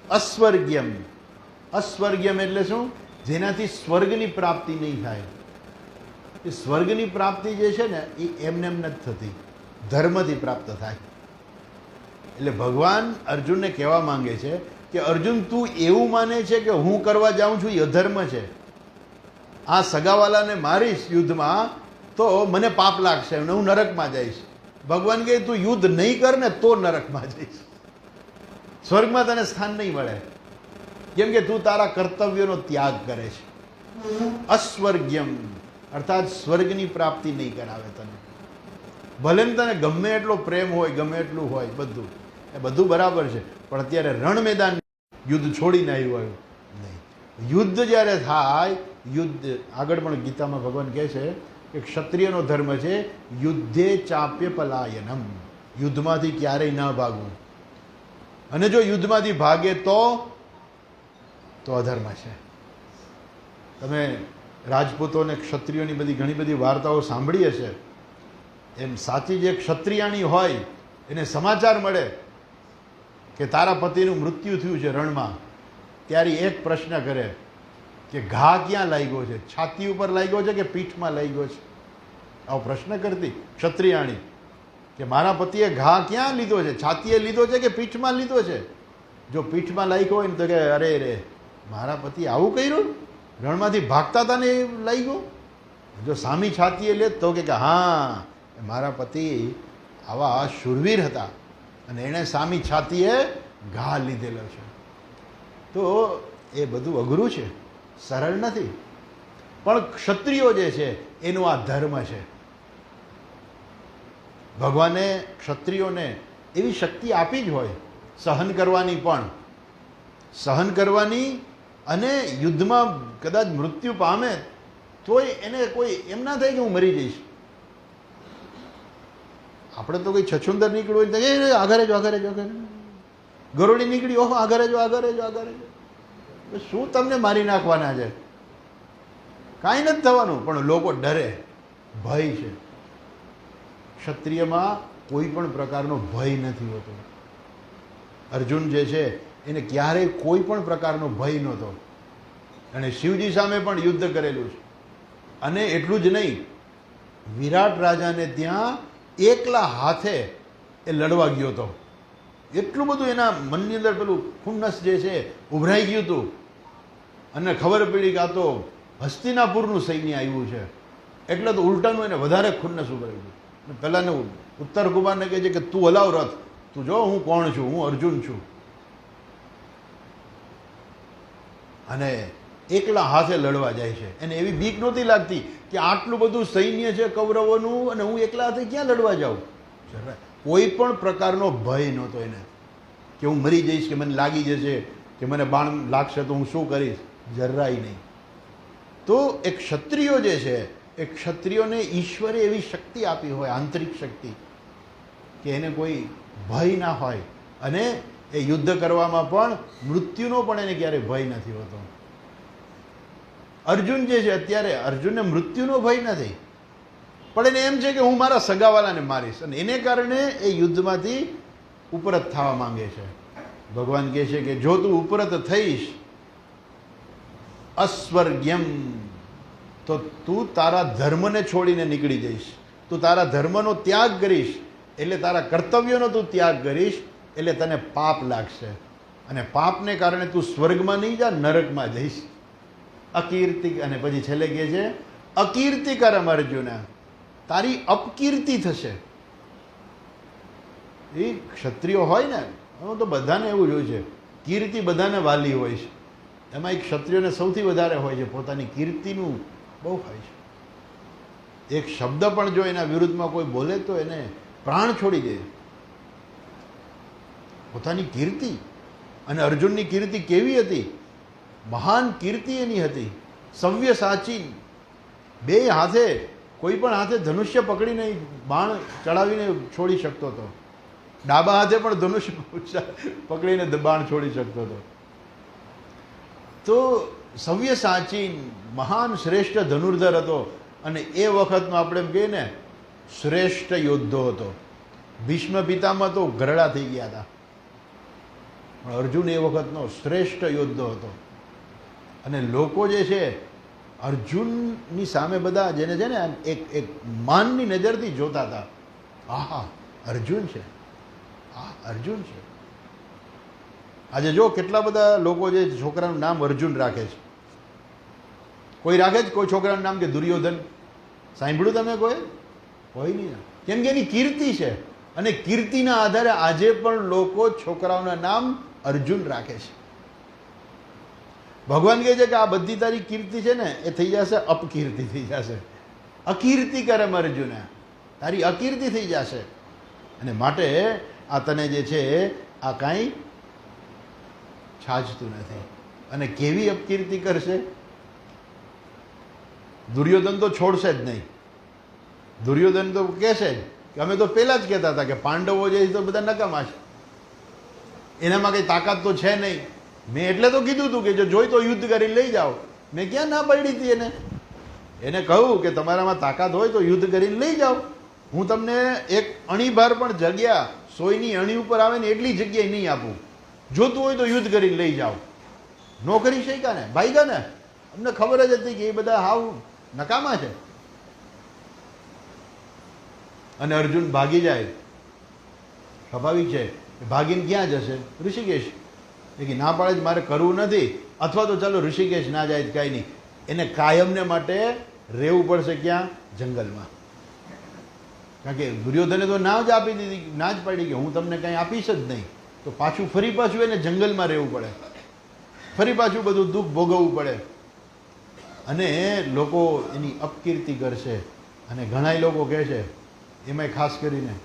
અસ્વર્ગ્યમ. અસ્વર્ગ્યમ એટલે શું? જેનાથી સ્વર્ગની પ્રાપ્તિ નહીં થાય. એ સ્વર્ગની પ્રાપ્તિ જે છે ને એ એમને એમ નથી થતી, ધર્મથી પ્રાપ્ત થાય. એટલે ભગવાન અર્જુનને કહેવા માંગે છે કે અર્જુન, તું એવું માને છે કે હું કરવા જાઉં છું એ અધર્મ છે, આ સગાવાલાને મારીશ યુદ્ધમાં તો મને પાપ લાગશે અને હું નરકમાં જઈશ. ભગવાન કહે તું યુદ્ધ નહીં કર ને તો નરકમાં જઈશ, સ્વર્ગમાં તને સ્થાન નહીં મળે, કેમ કે તું તારા કર્તવ્યનો ત્યાગ કરે છે. અસ્વર્ગ્યમ અર્થાત સ્વર્ગની પ્રાપ્તિ નહીં કરાવે તને. ભલે ને તને ગમે એટલો પ્રેમ હોય, ગમે એટલું હોય, બધું એ બધું બરાબર છે, પણ અત્યારે રણ મેદાન યુદ્ધ છોડીને આવ્યું નહીં. યુદ્ધ જ્યારે થાય, યુદ્ધ આગળ પણ ગીતામાં ભગવાન કહે છે કે ક્ષત્રિયનો ધર્મ છે યુદ્ધે ચાપ્ય પલાયનમ, યુદ્ધમાંથી ક્યારેય ના ભાગવું, અને જો યુદ્ધમાંથી ભાગે તો અધર્મ છે. તમે રાજપૂતો અને ક્ષત્રિયોની બધી ઘણી બધી વાર્તાઓ સાંભળી હશે. એમ સાચી જે ક્ષત્રિયાણી હોય એને સમાચાર મળે કે તારા પતિનું મૃત્યુ થયું છે રણમાં, ત્યારે એક પ્રશ્ન કરે કે ઘા ક્યાં લાગ્યો છે? છાતી ઉપર લાગ્યો છે કે પીઠમાં લાગ્યો છે? આવો પ્રશ્ન કરતી ક્ષત્રિયાણી કે મારા પતિએ ઘા ક્યાં લીધો છે? છાતીએ લીધો છે કે પીઠમાં લીધો છે? જો પીઠમાં લાગ્યો હોય ને તો કે અરે રે, મારા પતિ આવું કર્યું, રણમાંથી ભાગતા હતા ને એ લાગ્યો. જો સામી છાતીએ લે તો કે હા, મારા પતિ આવા શૂરવીર હતા અને એણે સામી છાતીએ ઘા લીધેલો છે. તો એ બધું અઘરું છે, સરળ નથી, પણ ક્ષત્રિયો જે છે એનો આ ધર્મ છે. ભગવાને ક્ષત્રિયોને એવી શક્તિ આપી જ હોય સહન કરવાની, પણ સહન કરવાની, અને યુદ્ધમાં કદાચ મૃત્યુ પામે તોય એને કોઈ એમ ના થાય કે હું મરી જઈશ. આપણે તો કોઈ છછુંદર નીકળવું હોય તો આગળ જો આગળ જો આગળ, ગરોળી નીકળી ઓહો આગળ જો આગળ જો આગળ જો. શું તમને મારી નાખવાના છે? કાંઈ નથી થવાનું, પણ લોકો ડરે, ભય છે. ક્ષત્રિયમાં કોઈ પણ પ્રકારનો ભય નથી હોતો. અર્જુન જે છે એને ક્યારેય કોઈ પણ પ્રકારનો ભય નહોતો, અને શિવજી સામે પણ યુદ્ધ કરેલું છે. અને એટલું જ નહીં, વિરાટ રાજાને ત્યાં એકલા હાથે એ લડવા ગયો હતો. એટલું બધું એના મનની અંદર પેલું ખુન્નસ જે છે ઉભરાઈ ગયું હતું, અને ખબર પડી કે આ તો હસ્તિનાપુરનું સૈન્ય આવ્યું છે, એટલે તો ઉલટાનું એને વધારે ખુન્નસ ઉભરાઈ ગયું. પહેલાં ઉત્તર કુમારને કહે છે કે તું હલાવ રથ, તું જો હું કોણ છું, હું અર્જુન છું. અને એકલા હાથે લડવા જાય છે. એને એવી બીક નહોતી લાગતી કે આટલું બધું સૈન્ય છે કૌરવોનું અને હું એકલા હાથે ક્યાં લડવા જાઉં. કોઈ પણ પ્રકારનો ભય નહોતો એને કે હું મરી જઈશ, કે મને લાગી જશે, કે મને બાણ લાગશે તો હું શું કરીશ, જરાય નહીં. તો એક ક્ષત્રિયો જે છે એ ક્ષત્રિયોને ઈશ્વરે એવી શક્તિ આપી હોય, આંતરિક શક્તિ, કે એને કોઈ ભય ના હોય, અને એ યુદ્ધ કરવામાં પણ મૃત્યુનો પણ એને ક્યારેય ભય નથી હોતો. અર્જુન જે છે અત્યારે અર્જુનને મૃત્યુનો ભય નથી, પણ એને એમ છે કે હું મારા સગાવાલાને મારીશ, અને એને કારણે એ યુદ્ધમાંથી ઉપરત થવા માંગે છે. ભગવાન કહે છે કે જો તું ઉપરત થઈશ અસ્વર્ગ્યમ, તો તું તારા ધર્મને છોડીને નીકળી જઈશ, તું તારા ધર્મનો ત્યાગ કરીશ, એટલે તારા કર્તવ્યનો તું ત્યાગ કરીશ, એટલે તને પાપ લાગશે, અને પાપને કારણે તું સ્વર્ગમાં નહીં જા, નરકમાં જઈશ. અકીર્તિ, અને પછી છેલ્લે કહે છે અકીર્તિ કરમ અર્જુન, તારી અપકીર્તિ થશે. એ ક્ષત્રિયો હોય ને, હું તો બધાને એવું જ હોય છે, કીર્તિ બધાને વાલી હોય છે. એમાં એક ક્ષત્રિયોને સૌથી વધારે હોય છે, પોતાની કીર્તિનું બહુ હોય છે. એક શબ્દ પણ જો એના વિરુદ્ધમાં કોઈ બોલે તો એને પ્રાણ છોડી દે, પોતાની કીર્તિ. અને અર્જુનની કીર્તિ કેવી હતી? મહાન કીર્તિ એની હતી. સવ્ય સાચી, બે હાથે, કોઈ પણ હાથે ધનુષ્ય પકડીને બાણ ચડાવીને છોડી શકતો હતો, ડાબા હાથે પણ ધનુષ્ય પકડીને બાણ છોડી શકતો હતો. તો સવ્ય સાચી, મહાન શ્રેષ્ઠ ધનુર્ધર હતો. અને એ વખતનો આપણે એમ કહીએ ને, શ્રેષ્ઠ યોદ્ધો હતો. ભીષ્મ પિતામાં તો ગરડા થઈ ગયા હતા, પણ અર્જુન એ વખતનો શ્રેષ્ઠ યોદ્ધો હતો. અને લોકો જે છે અર્જુનની સામે બધા જેને છે ને એક એક માનની નજરથી જોતા હતા. આહા, અર્જુન છે, આ અર્જુન છે. આજે જો કેટલા બધા લોકો જે છોકરાનું નામ અર્જુન રાખે છે. કોઈ રાખે જ કોઈ છોકરાનું નામ કે દુર્યોધન? સાંભળ્યું તમે કોઈ નહીં. કેમ કે એની કીર્તિ છે, અને કીર્તિના આધારે આજે પણ લોકો છોકરાઓના નામ અર્જુન રાખે છે. ભગવાન કહે છે કે આ બધી તારી કીર્તિ છે ને, એ થઈ જશે અપકીર્તિ થઈ જશે. અકીર્તિ કરમ અર્જુન, તારી અકીર્તિ થઈ જશે. અને માટે આ તને જે છે આ કાંઈ છાજતું નથી. અને કેવી અપકીર્તિ કરશે? દુર્યોધન તો છોડશે જ નહીં. દુર્યોધન તો કહેશે જ કે અમે તો પહેલા જ કહેતા હતા કે પાંડવો જે છે તો બધા નકામા છે, એનામાં કંઈ તાકાત તો છે નહીં. મેં એટલે તો કીધું હતું કે જો જોઈ તો યુદ્ધ કરીને લઈ જાઓ. મેં ક્યાં ના પાડી હતી એને કહ્યું કે તમારામાં તાકાત હોય તો યુદ્ધ કરીને લઈ જાઓ. હું તમને એક અણીભર પણ જગ્યા, સોયની અણી ઉપર આવે ને એટલી જગ્યાએ નહીં આપું. જોતું હોય તો યુદ્ધ કરીને લઈ જાઓ. નો કરી શક્યા ને, ભાગ્યા ને. અમને ખબર જ હતી કે એ બધા હાવ નકામા છે. અને અર્જુન ભાગી જાય, સ્વાભાવિક છે. ભાગીને ક્યાં જશે? ઋષિકેશ. એ કે ના પાડે જ મારે કરવું નથી, અથવા તો ચાલો ઋષિકેશ ના જાય કાંઈ નહીં, એને કાયમને માટે રહેવું પડશે. ક્યાં? જંગલમાં. કારણ કે દુર્યોધને તો ના જ આપી દીધી, ના જ પાડી કે હું તમને કાંઈ આપીશ જ નહીં. તો ફરી પાછું એને જંગલમાં રહેવું પડે, ફરી પાછું બધું દુઃખ ભોગવવું પડે. અને લોકો એની અપકીર્તિ કરશે. અને ઘણા લોકો કહે છે, એમાંય ખાસ કરીને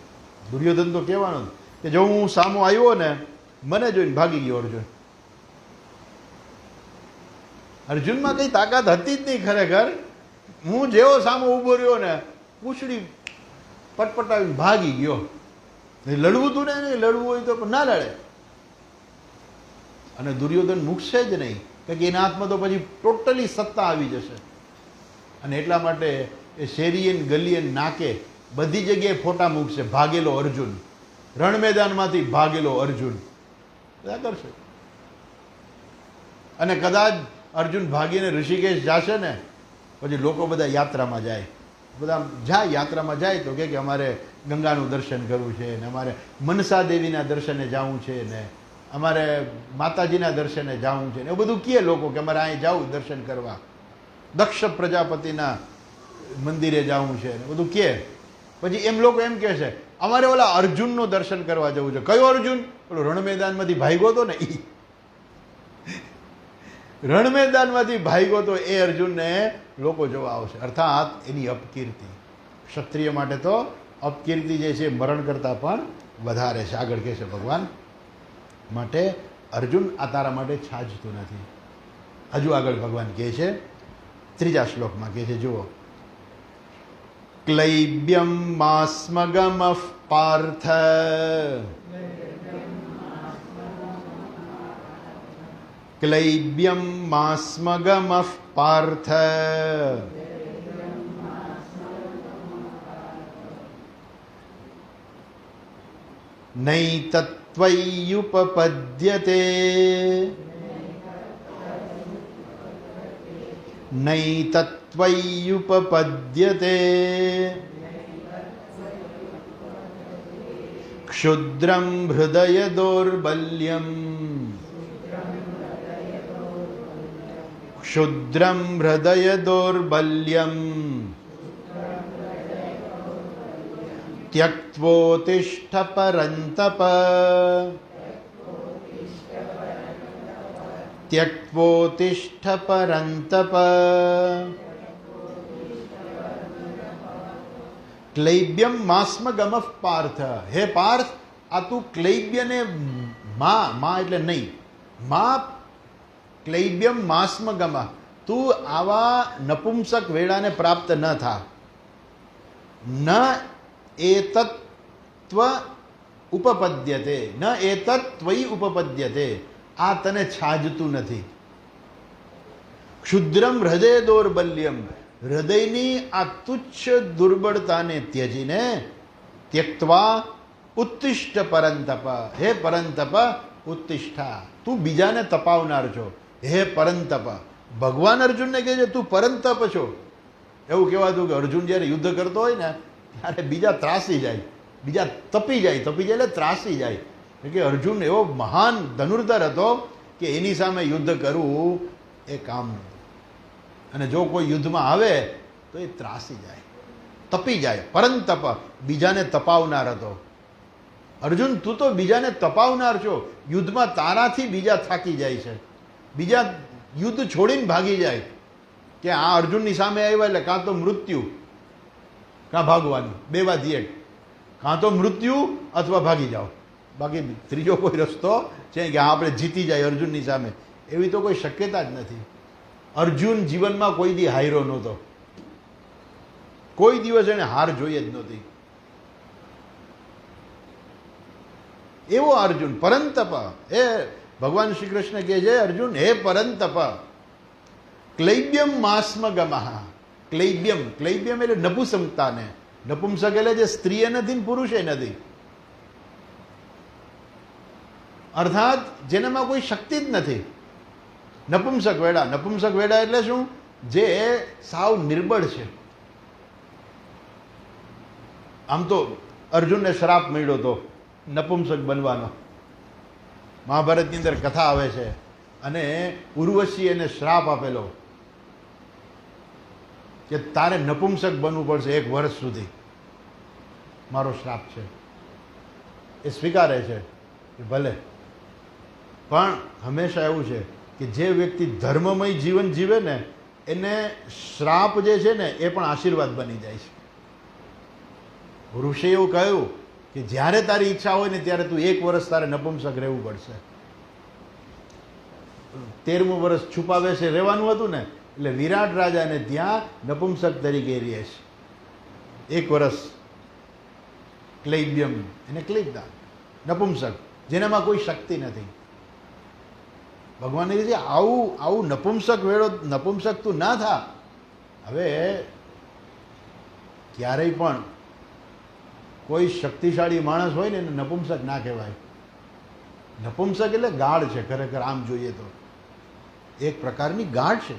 દુર્યોધન તો કહેવાનો કે જો હું સામો આવ્યો ને, મને જોઈને ભાગી ગયો અર્જુન. અર્જુનમાં કઈ તાકાત હતી જ નહીં ખરેખર. હું જેવો સામો ઊભો રહ્યો ને, પૂંછડી પટપટાવીને ભાગી ગયો. લડવું તું ને, લડવું હોય તો ના લડે. અને દુર્યોધન મૂકશે જ નહીં, કે એના હાથમાં તો પછી ટોટલી સત્તા આવી જશે. અને એટલા માટે એ શેરીએ ગલીએ નાકે બધી જગ્યાએ ફોટા મૂકશે, ભાગેલો અર્જુન, રણ મેદાનમાંથી ભાગેલો અર્જુન બધા કરશે. અને કદાચ અર્જુન ભાગીને ઋષિકેશ જશે ને, પછી લોકો બધા યાત્રામાં જાય. બધા જાય યાત્રામાં જાય તો કે અમારે ગંગાનું દર્શન કરવું છે, ને અમારે મનસા દેવીના દર્શને જવું છે, ને અમારે માતાજીના દર્શને જવું છે, ને એવું બધું કહે લોકો કે અમારે અહીં જવું દર્શન કરવા, દક્ષ પ્રજાપતિના મંદિરે જવું છે, ને બધું કહે. પછી એમ લોકો એમ કહે છે અમારે ઓલા અર્જુનનું દર્શન કરવા જવું છે. કયો અર્જુન? ઓલો રણ મેદાનમાંથી ભાગ્યો હતો ને, એ રણ મેદાનમાંથી ભાગ્યો તો એ અર્જુનને લોકો જોવા આવશે. અર્થાત એની અપકીર્તિ. ક્ષત્રિય માટે તો અપકીર્તિ જે છે મરણ કરતાં પણ વધારે છે. આગળ કહે છે ભગવાન, માટે અર્જુન આ તારા માટે છાજતું નથી. હજુ આગળ ભગવાન કહે છે, ત્રીજા શ્લોકમાં કહે છે, જુઓ, ક્લૈબ્યમ માસ્મગમ પાર્થ ક્લૈબ્યમ માસ્મગમ પાર્થ નૈતત્વય્યુપપદ્યતે નૈતત્વય્યુપપદ્યતે ક્ષુદ્રમ હૃદય દૌર્બલ્યમ, ક્ષુદ્રમ હૃદય દૌર્બલ્યમ ત્યક્ત્વોતિષ્ઠ પરંતપ, ત્યક્ત્વોતિષ્ઠ પરંતપ. ક્લૈબ્યમ માસ્મગમઃ પાર્થ. હે પાર્થ, આ તું ક્લૈબ્યને માં એટલે નહીં, માં ક્લૈબ્યમ માસ્મગમઃ, તું આવા નપુંસક વેળાને પ્રાપ્ત ન થા. ન એતત્વ ઉપપદ્યતે, ન એતત્વયી ઉપપદ્યતે, આ તને છાજતું નથી. ક્ષુદ્રમ હૃદય દૌર્બલ્યમ, હૃદયની આ તુચ્છ દુર્બળતાને ત્યજીને ત્યક્ત્વા ઉત્તિષ્ઠ પરંતપ. હે પરંતપ, ઉત્તિષ્ઠા, તું બીજાને તપાવનાર છો. હે પરંતપ, ભગવાન અર્જુનને કહે છે તું પરંતપ છો. એવું કહેવાતું કે અર્જુન જ્યારે યુદ્ધ કરતો હોય ને ત્યારે બીજા ત્રાસી જાય, બીજા તપી જાય એટલે ત્રાસી જાય. કે અર્જુન એવો મહાન ધનુર્ધર હતો કે એની સામે યુદ્ધ કરવું એ કામ નહોતું. અને જો કોઈ યુદ્ધમાં આવે તો એ ત્રાસી જાય, તપી જાય. પરંતપ, બીજાને તપાવનાર હતો. અર્જુન, તું તો બીજાને તપાવનાર છો. યુદ્ધમાં તારાથી બીજા થાકી જાય છે, બીજા યુદ્ધ છોડીને ભાગી જાય. કે આ અર્જુનની સામે આવ્યા એટલે કાં તો મૃત્યુ કાં ભાગવાનું, બેમાંથી એક. કાં તો મૃત્યુ અથવા ભાગી જાઓ, બાકી ત્રીજો કોઈ રસ્તો છે કે આપણે જીતી જાય અર્જુનની સામે, એવી તો કોઈ શક્યતા જ નથી. અર્જુન જીવનમાં કોઈ દી હાર્યો નહોતો, કોઈ દિવસ એને હાર જોઈએ જ નહોતી. એવો અર્જુન પરંતપ. એ ભગવાન શ્રી કૃષ્ણ કહે છે અર્જુન, હે પરંતપ, ક્લૈબ્યમ માસ્મગમઃ. ક્લૈબ્યમ, ક્લૈબ્યમ એટલે નપુંસકતાને. નપુંસક એટલે જે સ્ત્રીએ નથી ને પુરુષે નથી, અર્થાત જેનામાં કોઈ શક્તિ જ નથી. નપુંસક વેડા, નપુંસક વેડા એટલે શું? જે સાવ નિર્બળ છે. આમ તો અર્જુનને શ્રાપ મળ્યો હતો નપુંસક બનવાનો. મહાભારતની અંદર કથા આવે છે. અને ઉર્વશી એને શ્રાપ આપેલો કે તારે નપુંસક બનવું પડશે 1 વર્ષ સુધી, મારો શ્રાપ છે. એ સ્વીકારે છે કે ભલે, પણ હંમેશા એવું છે કે જે વ્યક્તિ ધર્મમય જીવન જીવે ને એને શ્રાપ જે છે ને એ પણ આશીર્વાદ બની જાય છે. ઋષિએ એવું કહ્યું કે જ્યારે તારી ઈચ્છા હોય ને ત્યારે તું 1 વર્ષ તારે નપુંસક રહેવું પડશે. 13મું વર્ષ છુપાવે છે રહેવાનું હતું ને, એટલે વિરાટ રાજાને ત્યાં નપુંસક તરીકે રહે છે 1 વર્ષ. ક્લૈબ્યમ એને ક્લૈબદા, નપુંસક, જેનામાં કોઈ શક્તિ નથી. ભગવાને કહે છે આવું નપુંસક વેળો, નપુંસક તું ના થા. હવે ક્યારેય પણ કોઈ શક્તિશાળી માણસ હોય ને એને નપુંસક ના કહેવાય. નપુંસક એટલે ગાઢ છે, ખરેખર આમ જોઈએ તો એક પ્રકારની ગાઢ છે.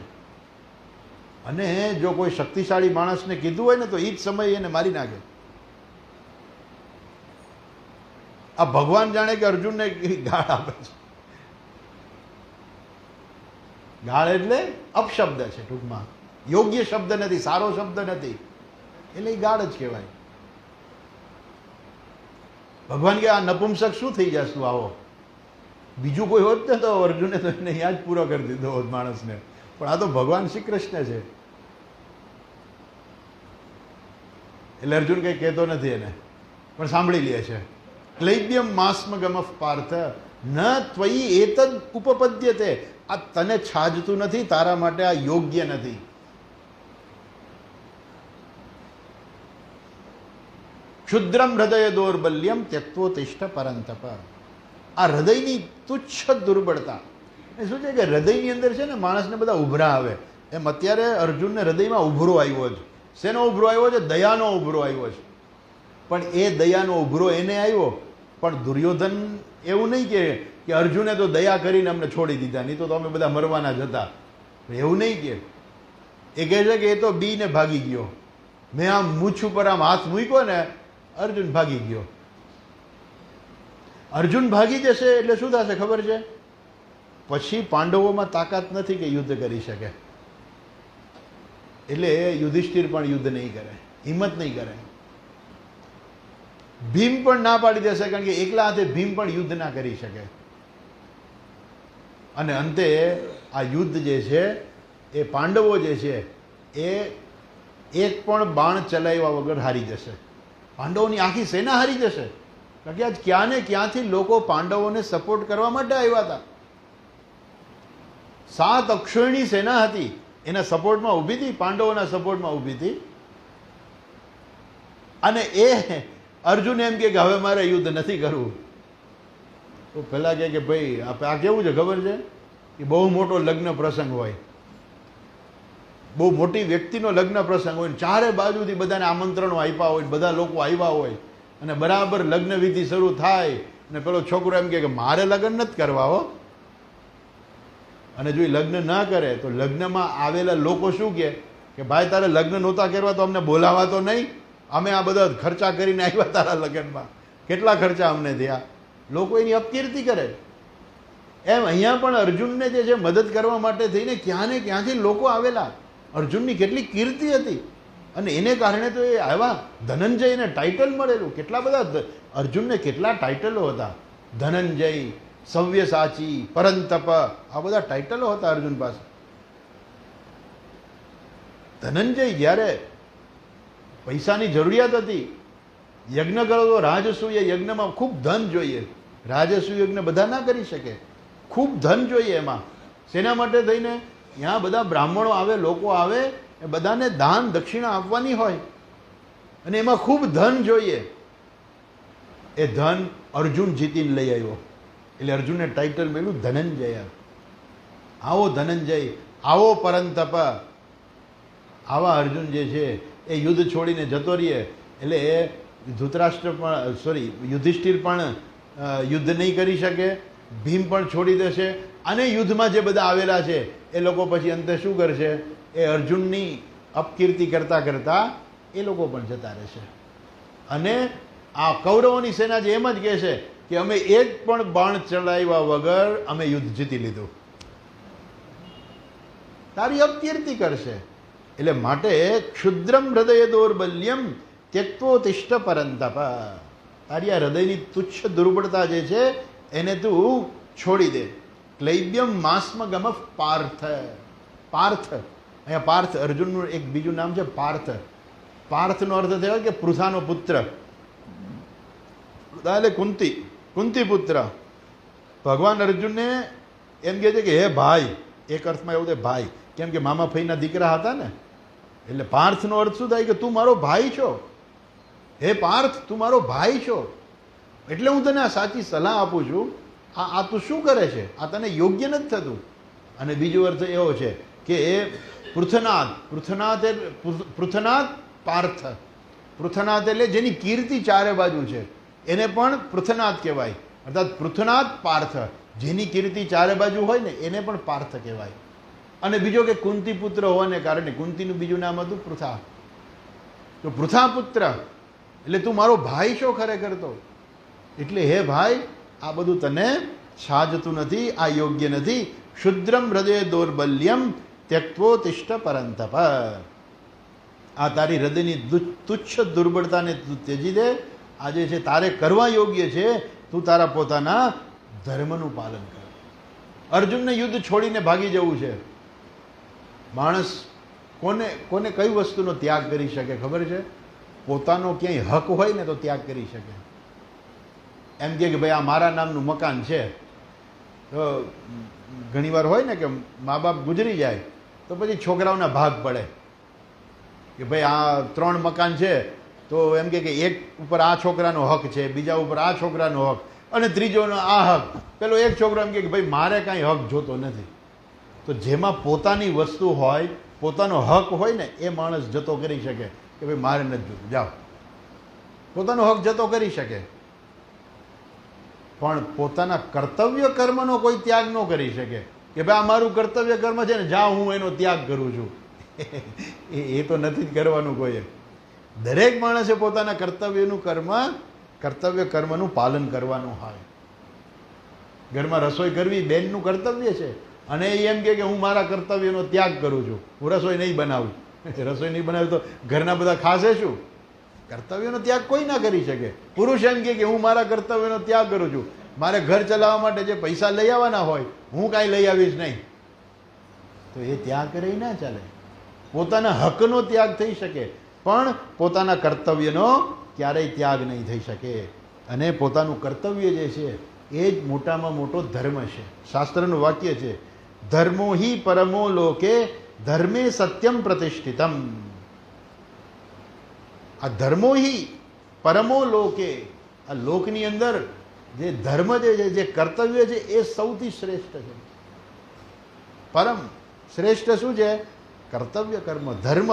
અને જો કોઈ શક્તિશાળી માણસને કીધું હોય ને તો એ જ સમયે એને મારી નાખે. આ ભગવાન જાણે કે અર્જુનને ગાળ આપે છે. ગાળ એટલે અપશબ્દ છે, ટૂંકમાં યોગ્ય શબ્દ નથી, સારો શબ્દ નથી, એટલે એ ગાળ જ કહેવાય. ભગવાન કે આ નપુંસક શું થઈ જશે તું આવો? બીજું કોઈ હોત ને તો અર્જુને તો એને યાદ પૂરો કરી દીધો હોત માણસને, પણ આ તો ભગવાન શ્રી કૃષ્ણ છે. એટલે અર્જુન કંઈ કહેતો નથી એને, પણ સાંભળી લે છે. ક્લૈબ્યમ માસ્મગમઃ પાર્થ ન ત્વયી એતદ ઉપપદ્યતે. આ તને છાજતું નથી, તારા માટે આ યોગ્ય નથી. ક્ષુદ્રમ હૃદય દૌર્બલ્યમ ત્યક્ત્વોતિષ્ઠ પરંતપ. આ હૃદયની તુચ્છ દુર્બળતા એ શું છે કે હૃદયની અંદર છે ને માણસને બધા ઉભરા આવે. એમ અત્યારે અર્જુનને હૃદયમાં ઉભરો આવ્યો છે. શેનો ઉભરો આવ્યો છે? દયાનો ઉભરો આવ્યો છે. પણ એ દયાનો ઉભરો એને આવ્યો, પણ દુર્યોધન એવું નહીં કે અર્જુને તો દયા કરીને અમને છોડી દીધા, નહીં તો અમે બધા મરવાના જ હતા. એવું નહીં કે એ કહે છે કે એ તો બીને ભાગી ગયો. મેં આમ મૂછ ઉપર આમ હાથ મૂક્યો ને, અર્જુન ભાગી ગયો. અર્જુન ભાગી જશે એટલે શું થશે ખબર છે? પછી પાંડવોમાં તાકાત નથી કે યુદ્ધ કરી શકે, એટલે યુધિષ્ઠિર પણ યુદ્ધ નહીં કરે, હિંમત નહીં કરે. ભીમ પણ ના પાડી દેશે, કારણ કે એકલા હાથે ભીમ પણ યુદ્ધ ના કરી શકે. અને અંતે આ યુદ્ધ જે છે એ પાંડવો જે છે એ એક પણ બાણ ચલાવ્યા વગર હારી જશે. પાંડવોની આખી સેના હારી જશે, કારણ કે આજ ક્યાં ને ક્યાંથી લોકો પાંડવોને સપોર્ટ કરવા માટે આવ્યા હતા. 7 અક્ષોહિણી સેના હતી, એના સપોર્ટમાં ઊભી હતી, પાંડવોના સપોર્ટમાં ઊભી હતી. અને એ અર્જુન એમ કે હવે મારે યુદ્ધ નથી કરવું. તો પેલા કે ભાઈ આ કેવું છે ખબર છે કે બહુ મોટો લગ્ન પ્રસંગ હોય, બહુ મોટી વ્યક્તિનો લગ્ન પ્રસંગ હોય, ચારે બાજુથી બધાને આમંત્રણો આપ્યા હોય, બધા લોકો આવ્યા હોય, અને બરાબર લગ્ન વિધિ શરૂ થાય અને પેલો છોકરો એમ કે મારે લગ્ન નથી કરવા હો. અને જો એ લગ્ન ના કરે તો લગ્નમાં આવેલા લોકો શું કે ભાઈ તારે લગ્ન નહોતા કરવા તો અમને બોલાવા તો નહીં, અમે આ બધા ખર્ચા કરીને આવ્યા તારા લગ્નમાં, કેટલા ખર્ચા અમને થયા. લોકો એની અપકીર્તિ કરે. એમ અહીંયા પણ અર્જુનને જે છે મદદ કરવા માટે થઈને ક્યાં ને ક્યાંથી લોકો આવેલા. અર્જુનની કેટલી કીર્તિ હતી, અને એને કારણે તો એ આવ્યા. ધનંજયને ટાઇટલ મળેલું, કેટલા બધા અર્જુનને કેટલા ટાઇટલો હતા. ધનંજય, સવ્યસાચી, પરંતપ, આ બધા ટાઇટલો હતા અર્જુન પાસે. ધનંજય જ્યારે પૈસાની જરૂરિયાત હતી, યજ્ઞ કરો તો રાજસૂય યજ્ઞમાં ખૂબ ધન જોઈએ. રાજસૂય યજ્ઞ બધા ના કરી શકે, ખૂબ ધન જોઈએ એમાં. શેના માટે થઈને? ત્યાં બધા બ્રાહ્મણો આવે, લોકો આવે, એ બધાને દાન દક્ષિણા આપવાની હોય, અને એમાં ખૂબ ધન જોઈએ. એ ધન અર્જુન જીતીને લઈ આવ્યો, એટલે અર્જુનને ટાઇટલ મળ્યું ધનંજય. આવો ધનંજય, આવો પરંતપ. આવા અર્જુન જે છે એ યુદ્ધ છોડીને જતો રહીએ એટલે એ ધૃતરાષ્ટ્ર પણ યુધિષ્ઠિર પણ યુદ્ધ નહીં કરી શકે, ભીમ પણ છોડી દેશે, અને યુદ્ધમાં જે બધા આવેલા છે એ લોકો પછી અંતે શું કરશે? એ અર્જુનની અપકીર્તિ કરતા કરતા એ લોકો પણ જતા રહેશે. અને આ કૌરવોની સેના જે એમ જ કહે છે કે અમે એક પણ બાણ ચલાવ્યા વગર અમે યુદ્ધ જીતી લીધું. તારી અપકીર્તિ કરશે. એટલે માટે ક્ષુદ્રમ હૃદય દૌર્બલ્યમ ત્યક્તોતિષ્ઠ પરંતપ. તારી આ હૃદયની તુચ્છ દુર્બળતા જે છે એને તું છોડી દે. ક્લૈબ્યમ માસ્મ ગમ પાર્થ. પાર્થ, અહીંયા પાર્થ અર્જુનનું એક બીજું નામ છે પાર્થ. પાર્થનો અર્થ થયો કે પૃથાનો પુત્ર, એટલે કુંતી પુત્ર. ભગવાન અર્જુનને એમ કહે છે કે હે ભાઈ, એક અર્થમાં એવું થાય ભાઈ, કેમ કે મામા ફઈના દીકરા હતા ને, એટલે પાર્થનો અર્થ શું થાય કે તું મારો ભાઈ છો. હે પાર્થ, તું મારો ભાઈ છો, એટલે હું તને આ સાચી સલાહ આપું છું. આ તું શું કરે છે? આ તને યોગ્ય નથી થતું. અને બીજો અર્થ એવો છે કે એ પૃથનાથ, પૃથનાથ પાર્થ. પૃથનાથ એટલે જેની કીર્તિ ચારે બાજુ છે એને પણ પૃથનાથ કહેવાય. અર્થાત પૃથનાથ પાર્થ, જેની કીર્તિ ચારે બાજુ હોય ને એને પણ પાર્થ કહેવાય. અને બીજો કે કુંતી પુત્ર હોવાને કારણે કુંતીનું બીજું નામ હતું પૃથા. તો પૃથા પુત્ર એટલે તું મારો ભાઈ છો ખરેખર તો. એટલે હે ભાઈ, આ બધું તને છાજતું નથી, આ યોગ્ય નથી. ક્ષુદ્રમ હૃદય દૌર્બલ્યમ ત્યક્તોતિષ્ઠ પરંતપ. આ તારી હૃદયની તુચ્છ દુર્બળતાને તું ત્યજી દે. આ જે છે તારે કરવા યોગ્ય છે, તું તારા પોતાના ધર્મનું પાલન કર. અર્જુનને યુદ્ધ છોડીને ભાગી જવું છે. માણસ કોને કઈ વસ્તુનો ત્યાગ કરી શકે ખબર છે? પોતાનો ક્યાંય હક હોય ને તો ત્યાગ કરી શકે. એમ કે ભાઈ આ મારા નામનું મકાન છે, તો ઘણીવાર હોય ને કે મા બાપ ગુજરી જાય તો પછી છોકરાઓના ભાગ પડે કે ભાઈ આ 3 મકાન છે, તો એમ કે એક ઉપર આ છોકરાનો હક છે, બીજા ઉપર આ છોકરાનો હક, અને ત્રીજોનો આ હક. પેલો એક છોકરો એમ કે ભાઈ મારે કાંઈ હક જોતો નથી. તો જેમાં પોતાની વસ્તુ હોય, પોતાનો હક હોય ને, એ માણસ જતો કરી શકે કે ભાઈ મારે નથી જોતું, જાઓ. પોતાનો હક જતો કરી શકે, પણ પોતાના કર્તવ્ય કર્મનો કોઈ ત્યાગ ન કરી શકે કે ભાઈ આ મારું કર્તવ્ય કર્મ છે ને, જા હું એનો ત્યાગ કરું છું. એ તો નથી જ કરવાનું કોઈએ. દરેક માણસે પોતાના કર્તવ્ય કર્મનું પાલન કરવાનું હોય. ઘરમાં રસોઈ કરવી બેનનું કર્તવ્ય છે, અને એ એમ કે હું મારા કર્તવ્યનો ત્યાગ કરું છું, હું રસોઈ નહીં બનાવું. રસોઈ નહીં બનાવી તો ઘરના બધા ખાશે શું? કર્તવ્યનો ત્યાગ કોઈ ના કરી શકે. પુરુષ એમ કે હું મારા કર્તવ્યનો ત્યાગ કરું છું, મારે ઘર ચલાવવા માટે જે પૈસા લઈ આવવાના હોય હું કાંઈ લઈ આવીશ નહીં, તો એ ત્યાગ કરે ના ચાલે. પોતાના હકનો ત્યાગ થઈ શકે, પણ પોતાના કર્તવ્યનો ક્યારેય ત્યાગ નહીં થઈ શકે. અને પોતાનું કર્તવ્ય જે છે એ જ મોટામાં મોટો ધર્મ છે. શાસ્ત્રનું વાક્ય છે, ધર્મો હિ પરમો લોકે ધર્મે સત્યમ પ્રતિષ્ઠિતમ. આ ધર્મો હિ પરમો લોકે, આ લોકની અંદર જે ધર્મ જે કર્તવ્ય છે એ સૌથી શ્રેષ્ઠ છે. પરમ શ્રેષ્ઠ શું છે? કર્તવ્ય કર્મ. ધર્મ,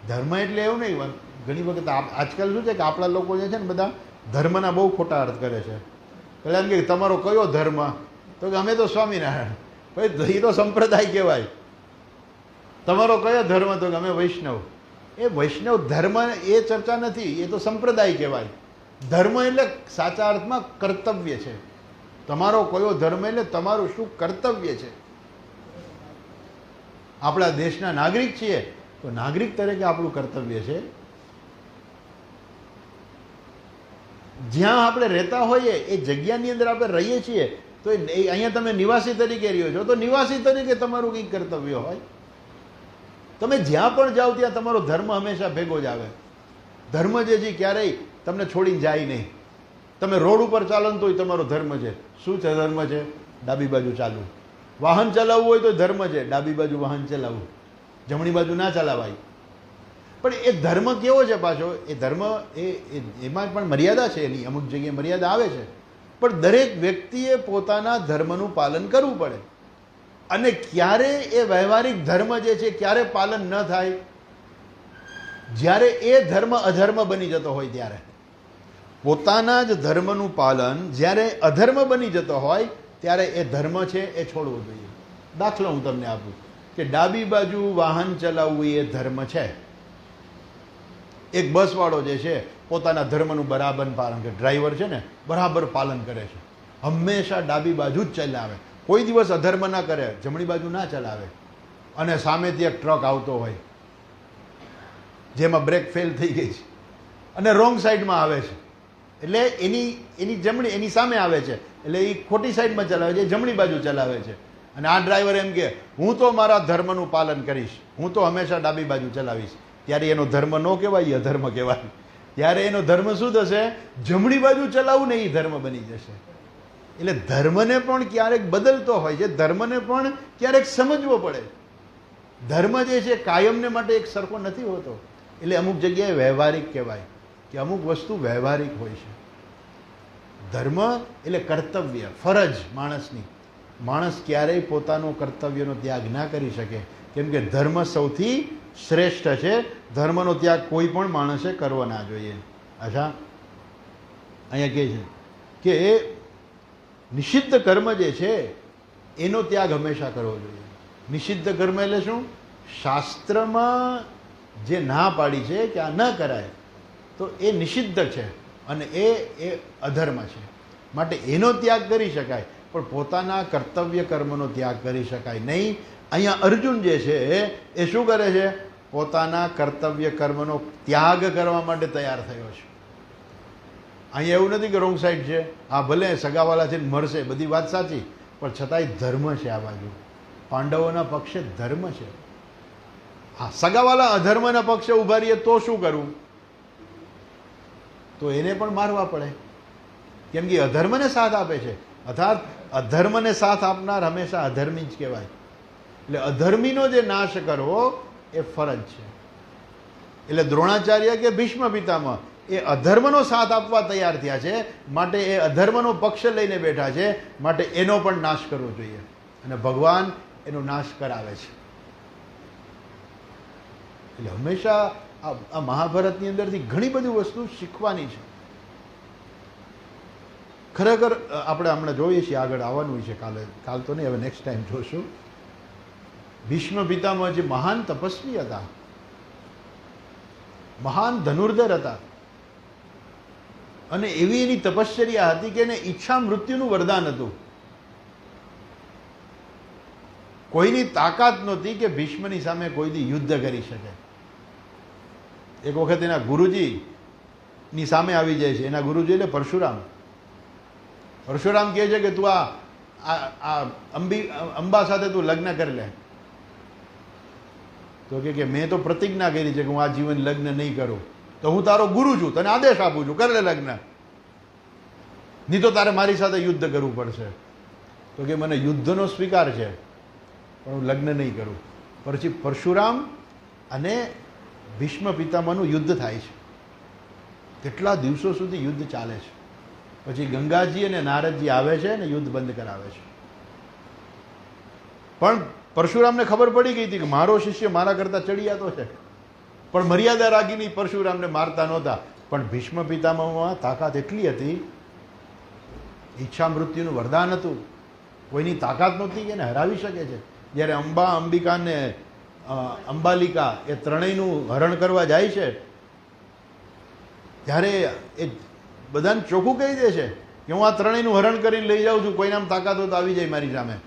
ધર્મ એટલે એવું નહીં. ઘણી વખત આજકાલ શું છે કે આપણા લોકો જે છે ને બધા ધર્મના બહુ ખોટા અર્થ કરે છે. પેલા એમ કે તમારો કયો ધર્મ? તો કે અમે તો સ્વામિનારાયણ. ભાઈ એ તો સંપ્રદાય કહેવાય. તમારો કયો ધર્મ? તો કે અમે વૈષ્ણવ. એ વૈષ્ણવ ધર્મ એ ચર્ચા નથી, એ તો સંપ્રદાય કહેવાય. ધર્મ એટલે સાચા અર્થમાં કર્તવ્ય છે. તમારો કયો ધર્મ એટલે તમારું શું કર્તવ્ય છે. આપણા દેશના નાગરિક છીએ તો નાગરિક તરીકે આપણું કર્તવ્ય છે. જ્યાં આપણે રહેતા હોઈએ એ જગ્યાની અંદર આપણે રહીએ છીએ તો અહીંયા તમે નિવાસી તરીકે રહ્યો છો તો નિવાસી તરીકે તમારું કંઈક કર્તવ્ય હોય. તમે જ્યાં પણ જાઓ ત્યાં તમારો ધર્મ હંમેશા ભેગો જ આવે. ધર્મ જે છે ક્યારેય તમને છોડીને જાય નહીં. તમે રોડ ઉપર ચાલો ને તોય તમારો ધર્મ છે. શું છે ધર્મ છે? ડાબી બાજુ ચાલવું. વાહન ચલાવવું હોય તો ધર્મ છે, ડાબી બાજુ વાહન ચલાવવું, જમણી બાજુ ના ચલાવાય. પણ એ ધર્મ કેવો છે પાછો? એ ધર્મ એમાં પણ મર્યાદા છે, એની અમુક જગ્યાએ મર્યાદા આવે છે. પણ દરેક વ્યક્તિએ પોતાના ધર્મનું પાલન કરવું પડે. અને ક્યારે એ વ્યવહારિક ધર્મ જે છે ક્યારે પાલન ન થાય? જ્યારે એ ધર્મ અધર્મ બની જતો હોય ત્યારે. પોતાના જ ધર્મનું પાલન જ્યારે અધર્મ બની જતો હોય ત્યારે એ ધર્મ છે એ છોડવો જોઈએ. દાખલો હું તમને આપું કે ડાબી બાજુ વાહન ચલાવવું એ ધર્મ છે. એક બસવાળો જે છે પોતાના ધર્મનું બરાબર પાલન કરે, ડ્રાઈવર છે ને બરાબર પાલન કરે છે, હંમેશા ડાબી બાજુ જ ચલાવે, કોઈ દિવસ અધર્મ ના કરે, જમણી બાજુ ના ચલાવે. અને સામેથી એક ટ્રક આવતો હોય જેમાં બ્રેક ફેલ થઈ ગઈ છે અને રોંગ સાઈડમાં આવે છે, એટલે એની જમણી એની સામે આવે છે, એટલે એ ખોટી સાઈડમાં ચલાવે છે, જમણી બાજુ ચલાવે છે. અને આ ડ્રાઈવર એમ કે હું તો મારા ધર્મનું પાલન કરીશ, હું તો હંમેશા ડાબી બાજુ ચલાવીશ. ત્યારે એનો ધર્મ ન કહેવાય, અધર્મ કહેવાય. ત્યારે એનો ધર્મ શું થશે? જમણી બાજુ ચલાવવું ને એ ધર્મ બની જશે. એટલે ધર્મને પણ ક્યારેક બદલતો હોય છે, ધર્મને પણ ક્યારેક સમજવો પડે. ધર્મ જે છે કાયમને માટે એક સરખો નથી હોતો. એટલે અમુક જગ્યાએ વ્યવહારિક કહેવાય કે અમુક વસ્તુ વ્યવહારિક હોય છે. ધર્મ એટલે કર્તવ્ય, ફરજ માણસની. માણસ ક્યારેય પોતાનો કર્તવ્યનો ત્યાગ ના કરી શકે, કેમ કે ધર્મ સૌથી શ્રેષ્ઠ છે. ધર્મનો ત્યાગ કોઈ પણ માણસે કરવો ના જોઈએ. અચ્છા, અહીંયા કહે છે કે નિષિદ્ધ કર્મ જે છે એનો ત્યાગ હંમેશા કરવો જોઈએ. નિષિદ્ધ કર્મ એટલે શું? શાસ્ત્રમાં જે ના પાડી છે કે આ ન કરાય તો એ નિષિદ્ધ છે અને એ અધર્મ છે. માટે એનો ત્યાગ કરી શકાય, પણ પોતાના કર્તવ્ય કર્મનો ત્યાગ કરી શકાય નહીં. અહીંયા અર્જુન જે છે એ શું કરે છે? પોતાના કર્તવ્ય કર્મનો ત્યાગ કરવા માટે તૈયાર થયો છે. અહીંયા એવું નથી કે રોંગ સાઈડ છે, હા ભલે સગાવાલા છે ને મરશે, બધી વાત સાચી, પણ છતાંય ધર્મ છે. આ બાજુ પાંડવોના પક્ષે ધર્મ છે. હા, સગાવાલા અધર્મના પક્ષે ઉભા રહીએ તો શું કરવું? તો એને પણ મારવા પડે, કેમ કે અધર્મને સાથ આપે છે. અર્થાત અધર્મને સાથ આપનાર હંમેશા અધર્મી જ કહેવાય. એટલે અધર્મીનો જે નાશ કરવો એ ફરજ છે. એટલે દ્રોણાચાર્ય કે ભીષ્મ પિતામહ એ અધર્મનો સાથ આપવા તૈયાર થયા છે, માટે એ અધર્મનો પક્ષ લઈને બેઠા છે, માટે એનો પણ નાશ કરવો જોઈએ. અને ભગવાન એનો નાશ કરાવે છે. એટલે હંમેશા આ મહાભારતની અંદરથી ઘણી બધી વસ્તુ શીખવાની છે. ખરેખર આપણે હમણાં જોઈએ છીએ, આગળ આવવાનું છે, કાલ તો નહીં, હવે નેક્સ્ટ ટાઈમ જોશું. ભીષ્મ પિતામહ જે મહાન તપસ્વી હતા, મહાન ધનુર્ધર હતા, અને એવી એની તપશ્ચર્યા હતી કે એને ઈચ્છા મૃત્યુનું વરદાન હતું. કોઈની તાકાત નહોતી કે ભીષ્મની સામે કોઈ દી યુદ્ધ કરી શકે. એક વખત એના ગુરુજીની સામે આવી જાય છે. એના ગુરુજી એટલે પરશુરામ. પરશુરામ કહે છે કે તું આ અંબા સાથે તું લગ્ન કરી લે. તો કે મેં તો પ્રતિજ્ઞા કરી છે કે હું આ જીવન લગ્ન નહીં કરું. તો હું તારો ગુરુ છું, તને આદેશ આપું છું, કર લે લગ્ન, નહીં તો તારે મારી સાથે યુદ્ધ કરવું પડશે. તો કે મને યુદ્ધનો સ્વીકાર છે પણ હું લગ્ન નહીં કરું. પછી પરશુરામ અને ભીષ્મ પિતામહનું યુદ્ધ થાય છે. કેટલા દિવસો સુધી યુદ્ધ ચાલે છે. પછી ગંગાજી અને નારદજી આવે છે અને યુદ્ધ બંધ કરાવે છે. પણ પરશુરામને ખબર પડી ગઈ હતી કે મારો શિષ્ય મારા કરતા ચડિયાતો છે, પણ મર્યાદા રાખીને પરશુરામને મારતા નહોતા. પણ ભીષ્મ પિતામહમાં તાકાત એટલી હતી, ઈચ્છા મૃત્યુનું વરદાન હતું, કોઈની તાકાત નહોતી કે એને હરાવી શકે છે. જ્યારે અંબિકા ને અંબાલિકા એ ત્રણેયનું હરણ કરવા જાય છે ત્યારે એ બધાને ચોખ્ખું કહી દે છે કે હું આ ત્રણેયનું હરણ કરીને લઈ જાઉં છું, કોઈનામ તાકાત હોય તો આવી જાય મારી સામે.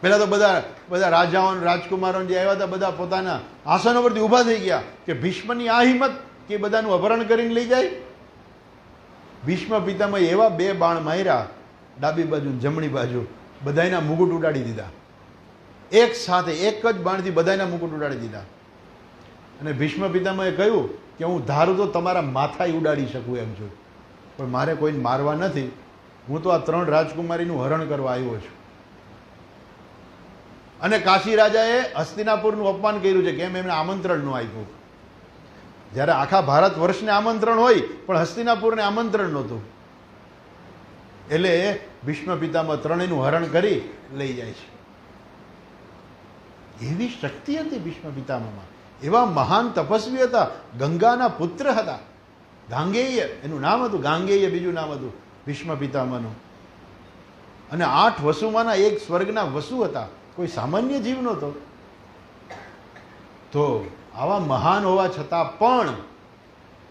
પહેલાં તો બધા રાજાઓ રાજકુમારો જે આવ્યા હતા બધા પોતાના આસનો પરથી ઊભા થઈ ગયા કે ભીષ્મની આ હિંમત કે બધાનું અપહરણ કરીને લઈ જાય. ભીષ્મ પિતામહે એવા 2 બાણ માર્યા, ડાબી બાજુ જમણી બાજુ, બધાના મુકુટ ઉડાડી દીધા. એક સાથે એક જ બાણથી બધાના મુકુટ ઉડાડી દીધા. અને ભીષ્મ પિતામહે કહ્યું કે હું ધારું તો તમારા માથાય ઉડાડી શકું એમ છું, પણ મારે કોઈને મારવા નથી. હું તો આ 3 રાજકુમારીનું હરણ કરવા આવ્યો છું. અને કાશી રાજાએ હસ્તિનાપુરનું અપમાન કર્યું છે, કેમ એમને આમંત્રણ ન આપ્યું. જ્યારે આખા ભારત વર્ષને આમંત્રણ હોય પણ હસ્તિનાપુરને આમંત્રણ નહોતું. એટલે ભીષ્મ પિતામહ ત્રણેયનું હરણ કરી લઈ જાય છે. એવી શક્તિ હતી ભીષ્મ પિતામહમાં. એવા મહાન તપસ્વી હતા, ગંગાના પુત્ર હતા. ગાંગેય એનું નામ હતું, ગાંગેય બીજું નામ હતું ભીષ્મ પિતામહનું. અને 8 વસુમાંના એક સ્વર્ગના વસુ હતા, કોઈ સામાન્ય જીવ નહોતો. તો આવા મહાન હોવા છતાં પણ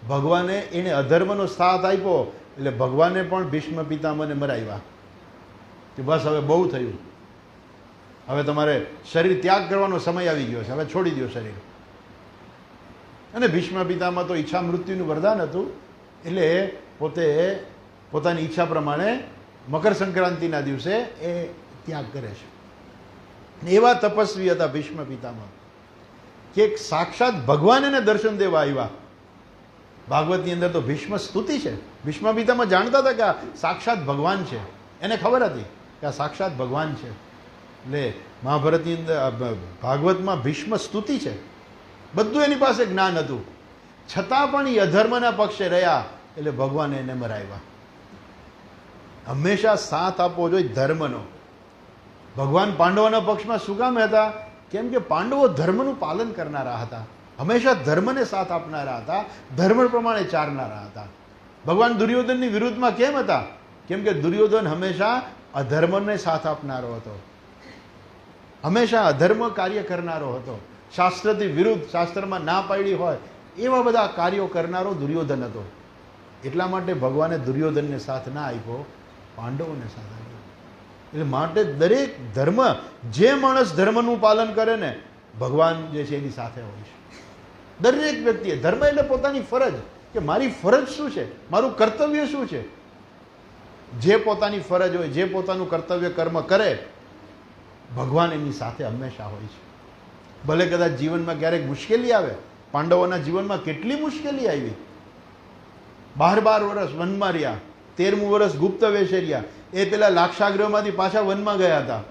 ભગવાને એને અધર્મનો સાથ આપ્યો, એટલે ભગવાને પણ ભીષ્મ પિતામહને મરાવ્યા કે બસ હવે બહુ થયું, હવે તમારે શરીર ત્યાગ કરવાનો સમય આવી ગયો છે, હવે છોડી દો શરીર. અને ભીષ્મ પિતામહ તો ઈચ્છા મૃત્યુનું વરદાન હતું, એટલે પોતે પોતાની ઈચ્છા પ્રમાણે મકર સંક્રાંતિના દિવસે એ ત્યાગ કરે છે. એવા તપસ્વી હતા ભીષ્મ પિતામહ કે સાક્ષાત ભગવાન એને દર્શન દેવા આવ્યા. ભાગવતની અંદર તો ભીષ્મ સ્તુતિ છે. ભીષ્મ પિતામહ જાણતા હતા કે આ સાક્ષાત ભગવાન છે, એને ખબર હતી કે આ સાક્ષાત ભગવાન છે. એટલે મહાભારતની અંદર ભાગવતમાં ભીષ્મ સ્તુતિ છે, બધું એની પાસે જ્ઞાન હતું, છતાં પણ એ અધર્મના પક્ષે રહ્યા, એટલે ભગવાને એને મરાવ્યા. હંમેશા સાથ આપવો જોઈએ ધર્મનો. ભગવાન પાંડવોના પક્ષમાં શું કામ હતા? કેમ કે પાંડવો ધર્મનું પાલન કરનારા હતા, હંમેશા ધર્મને સાથ આપનારા હતા, ધર્મ પ્રમાણે ચાલનારા હતા. ભગવાન દુર્યોધનની વિરુદ્ધમાં કેમ હતા? કેમ કે દુર્યોધન હંમેશા અધર્મને સાથ આપનારો હતો, હંમેશા અધર્મ કાર્ય કરનારો હતો, શાસ્ત્રથી વિરુદ્ધ, શાસ્ત્રમાં ના પાડી હોય એવા બધા કાર્યો કરનારો દુર્યોધન હતો. એટલા માટે ભગવાને દુર્યોધનને સાથ ના આપ્યો, પાંડવોને સાથ આપ્યો. એટલે માટે દરેક ધર્મ, જે માણસ ધર્મનું પાલન કરે ને ભગવાન જે છે એની સાથે હોય છે. દરેક વ્યક્તિએ ધર્મ એટલે પોતાની ફરજ, કે મારી ફરજ શું છે, મારું કર્તવ્ય શું છે. જે પોતાની ફરજ હોય, જે પોતાનું કર્તવ્ય કર્મ કરે, ભગવાન એની સાથે હંમેશા હોય છે. ભલે કદાચ જીવનમાં ક્યારેક મુશ્કેલી આવે, પાંડવોના જીવનમાં કેટલી મુશ્કેલી આવી. 12 વર્ષ વનમાં રહ્યા, 13મું વર્ષ ગુપ્ત વેશે રહ્યા. એ પેલા લાક્ષાગૃહમાંથી પાછા વનમાં ગયા હતા,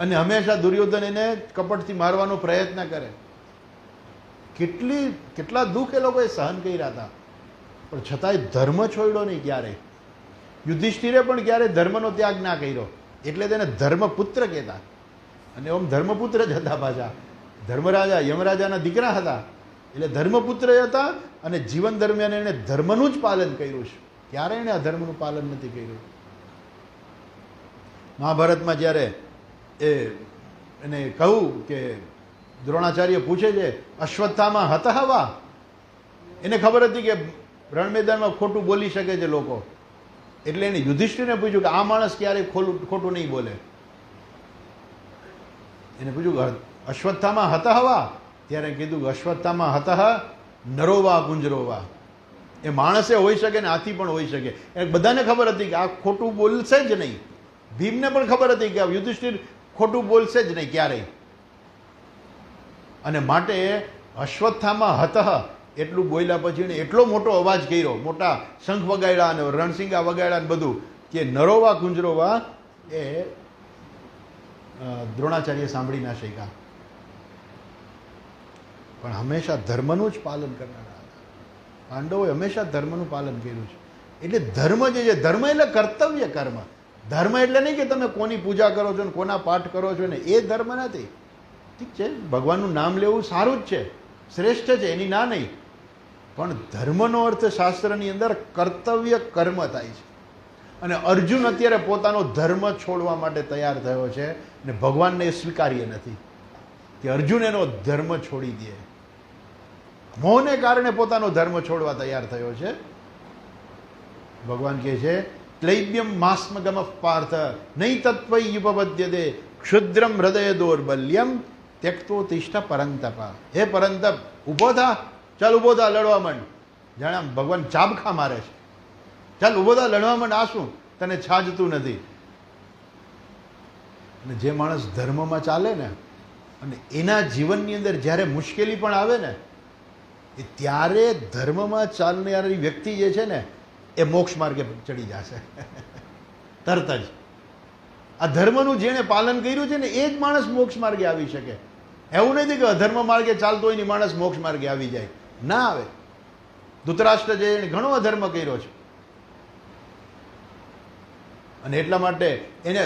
અને હંમેશા દુર્યોધન એને કપટથી મારવાનો પ્રયત્ન કરે. કેટલા દુઃખ એ લોકોએ સહન કર્યા હતા, પણ છતાંય ધર્મ છોડ્યો નહીં ક્યારેય. યુધિષ્ઠિરે પણ ક્યારેય ધર્મનો ત્યાગ ના કર્યો, એટલે તેને ધર્મપુત્ર કહેતા. અને ઓમ ધર્મપુત્ર જ હતા પાછા. ધર્મરાજા યમરાજાના દીકરા હતા, એટલે ધર્મપુત્ર હતા. અને જીવન દરમિયાન એણે ધર્મનું જ પાલન કર્યું છે, ક્યારે એણે અધર્મનું પાલન નથી કર્યું. મહાભારતમાં જ્યારે એને કહું કે દ્રોણાચાર્ય પૂછે છે અશ્વત્થામાં હતહવા, એને ખબર હતી કે રણ મેદાનમાં ખોટું બોલી શકે છે લોકો, એટલે એને યુધિષ્ઠિરને પૂછ્યું કે આ માણસ ક્યારેય ખોટું નહીં બોલે. એને પૂછ્યું અશ્વત્થામાં હતઃ ત્યારે કીધું કે અશ્વત્થામાં હતઃ નરોવા કુંજરોવા. એ માણસે હોઈ શકે ને હાથી પણ હોઈ શકે. એ બધાને ખબર હતી કે આ ખોટું બોલશે જ નહીં. ભીમને પણ ખબર હતી કે આ યુધિષ્ઠિર ખોટું બોલશે જ નહીં ક્યારેય. અને માટે અશ્વત્થામાં હતઃ એટલું બોલ્યા પછી એને એટલો મોટો અવાજ કર્યો, મોટા શંખ વગાડ્યા અને રણસિંગા વગાડ્યા ને બધું, કે નરોવા કુંજરોવા એ દ્રોણાચાર્ય સાંભળી ના શક્યા. પણ હંમેશા ધર્મનું જ પાલન કરનારા હતા. પાંડવોએ હંમેશા ધર્મનું પાલન કર્યું છે. એટલે ધર્મ જે છે, ધર્મ એટલે કર્તવ્ય કર્મ. ધર્મ એટલે નહીં કે તમે કોની પૂજા કરો છો ને કોના પાઠ કરો છો ને, એ ધર્મ નથી. ઠીક છે, ભગવાનનું નામ લેવું સારું જ છે, શ્રેષ્ઠ છે, એની ના નહીં. પણ ધર્મનો અર્થ શાસ્ત્રની અંદર કર્તવ્ય કર્મ થાય છે. અને અર્જુન અત્યારે પોતાનો ધર્મ છોડવા માટે તૈયાર થયો છે ને ભગવાનને એ સ્વીકાર્ય નથી કે અર્જુન એનો ધર્મ છોડી દે. મોહને કારણે પોતાનો ધર્મ છોડવા તૈયાર થયો છે. ભગવાન કહે છે ક્લૈબ્યમ માસ્મગમ પાર્થ નહીં તત્વય ઉપપદ્યતે ક્ષુદ્રમ હૃદય દૌર્બલ્યમ ત્યક્તો તિષ્ઠ પરંતપ. હે પરંતપ, ઊભો થા, ચાલ ઊભો થા, લડવા માંડ. જાણે આમ ભગવાન ચાબખા મારે છે. ચાલ ઊભો થા, લડવા માંડ. આ શું તને છાજતું નથી? અને જે માણસ ધર્મમાં ચાલે ને અને એના જીવનની અંદર જ્યારે મુશ્કેલી પણ આવે ને, એ ત્યારે ધર્મમાં ચાલનારી વ્યક્તિ જે છે ને એ મોક્ષ માર્ગે ચડી જશે તરત જ. આ ધર્મનું જેણે પાલન કર્યું છે ને એ જ માણસ મોક્ષ માર્ગે આવી શકે. એવું નથી કે અધર્મ માર્ગે ચાલતો હોય ને માણસ મોક્ષ માર્ગે આવી જાય. ના આવે. ધૃતરાષ્ટ્ર જે એને ઘણો અધર્મ કર્યો છે અને એટલા માટે એને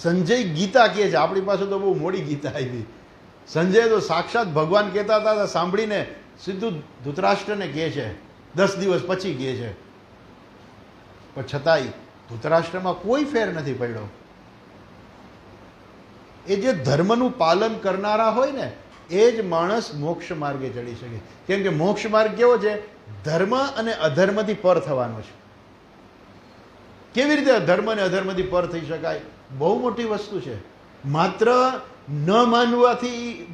સંજય ગીતા કહે છે. આપણી પાસે તો બહુ મોડી ગીતા આવી. સંજય તો સાક્ષાત ભગવાન કહેતા હતા, સાંભળીને સીધું ધૃતરાષ્ટ્રને કહે છે, 10 દિવસ પછી કહે છે. પણ છતાંય ધૃતરાષ્ટ્રમાં કોઈ ફેર નથી પડ્યો. એ જે ધર્મનું પાલન કરનારા હોય ને એ જ માણસ મોક્ષ માર્ગે ચડી શકે. કેમ કે મોક્ષ માર્ગ કેવો છે? ધર્મ અને અધર્મથી પર થવાનો છે. કેવી રીતે ધર્મ અને અધર્મથી પર થઈ શકાય? બહુ મોટી વસ્તુ છે. માત્ર ન માનવાથી,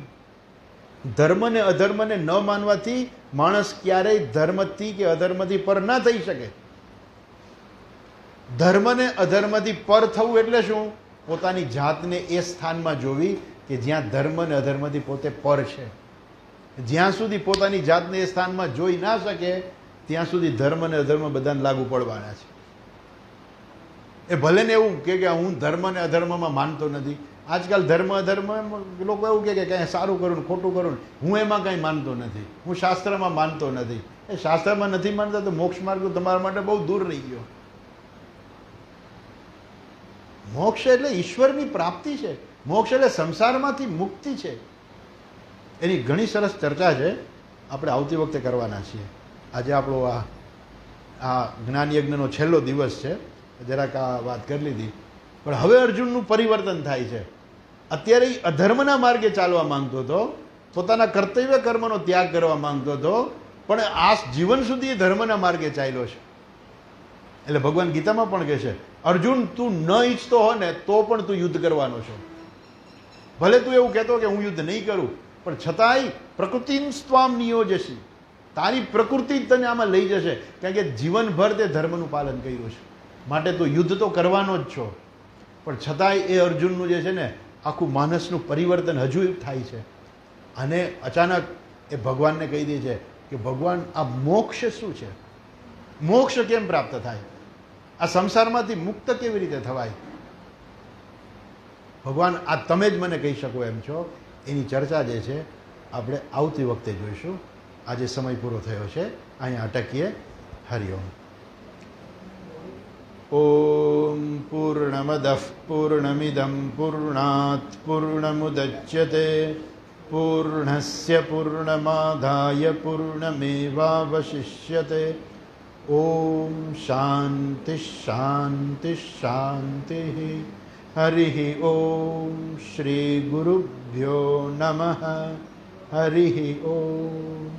ધર્મ ને અધર્મને ન માનવાથી માણસ ક્યારેય ધર્મથી કે અધર્મથી પર ના થઈ શકે. ધર્મ ને અધર્મથી પર થવું એટલે શું? પોતાની જાતને એ સ્થાનમાં જોવી કે જ્યાં ધર્મ અને અધર્મથી પોતે પર છે. જ્યાં સુધી પોતાની જાતને એ સ્થાનમાં જોઈ ના શકે ત્યાં સુધી ધર્મ અને અધર્મ બધાને લાગુ પડવાના છે. એ ભલે ને એવું કે હું ધર્મ અને અધર્મમાં માનતો નથી. આજકાલ ધર્મ અધર્મ લોકો એવું કે કંઈ સારું કરું ને ખોટું કરું ને, હું એમાં કંઈ માનતો નથી, હું શાસ્ત્રમાં માનતો નથી. એ શાસ્ત્રમાં નથી માનતા તો મોક્ષ માર્ગ તમારા માટે બહુ દૂર રહી ગયો. મોક્ષ એટલે ઈશ્વરની પ્રાપ્તિ છે. મોક્ષ એટલે સંસારમાંથી મુક્તિ છે. એની ઘણી સરસ ચર્ચા છે, આપણે આવતી વખતે કરવાના છીએ. આજે આપણો આ જ્ઞાન યજ્ઞનો છેલ્લો દિવસ છે, જરાક આ વાત કરી લીધી. પણ હવે અર્જુનનું પરિવર્તન થાય છે. અત્યારે એ અધર્મના માર્ગે ચાલવા માંગતો હતો, પોતાના કર્તવ્ય કર્મનો ત્યાગ કરવા માંગતો હતો, પણ આ જીવન સુધી એ ધર્મના માર્ગે ચાલ્યો છે. એટલે ભગવાન ગીતામાં પણ કહે છે, અર્જુન તું ન ઈચ્છતો હો ને તો પણ તું યુદ્ધ કરવાનો છો. ભલે તું એવું કહેતો કે હું યુદ્ધ નહીં કરું, પણ છતાંય પ્રકૃતિ સ્વામ નિયોજસી, તારી પ્રકૃતિ તને આમાં લઈ જશે. કારણ કે જીવનભર તે ધર્મનું પાલન કર્યું છે, માટે તું યુદ્ધ તો કરવાનો જ છો. પણ છતાંય એ અર્જુનનું જે છે ને આખું માનસનું પરિવર્તન હજુ થાય છે. અને અચાનક એ ભગવાનને કહી દે છે કે ભગવાન આ મોક્ષ શું છે? મોક્ષ કેમ પ્રાપ્ત થાય? આ સંસારમાંથી મુક્ત કેવી રીતે થવાય? ભગવાન આ તમે જ મને કહી શકો એમ છો. એની ચર્ચા જે છે આપણે આવતી વખતે જોઈશું. આજે સમય પૂરો થયો છે, અહીંયા અટકીએ. હરિઓમ. ઓમ પૂર્ણમદઃ પૂર્ણમિદં પૂર્ણાત પૂર્ણમુદચ્યતે પૂર્ણસ્ય પૂર્ણમાદાય પૂર્ણમેવાવશિષ્યતે. ઓમ શાંતિ શાંતિ શાંતિ. હરિ ઓમ શ્રી ગુરુભ્યો નમઃ. હરિ ઓમ.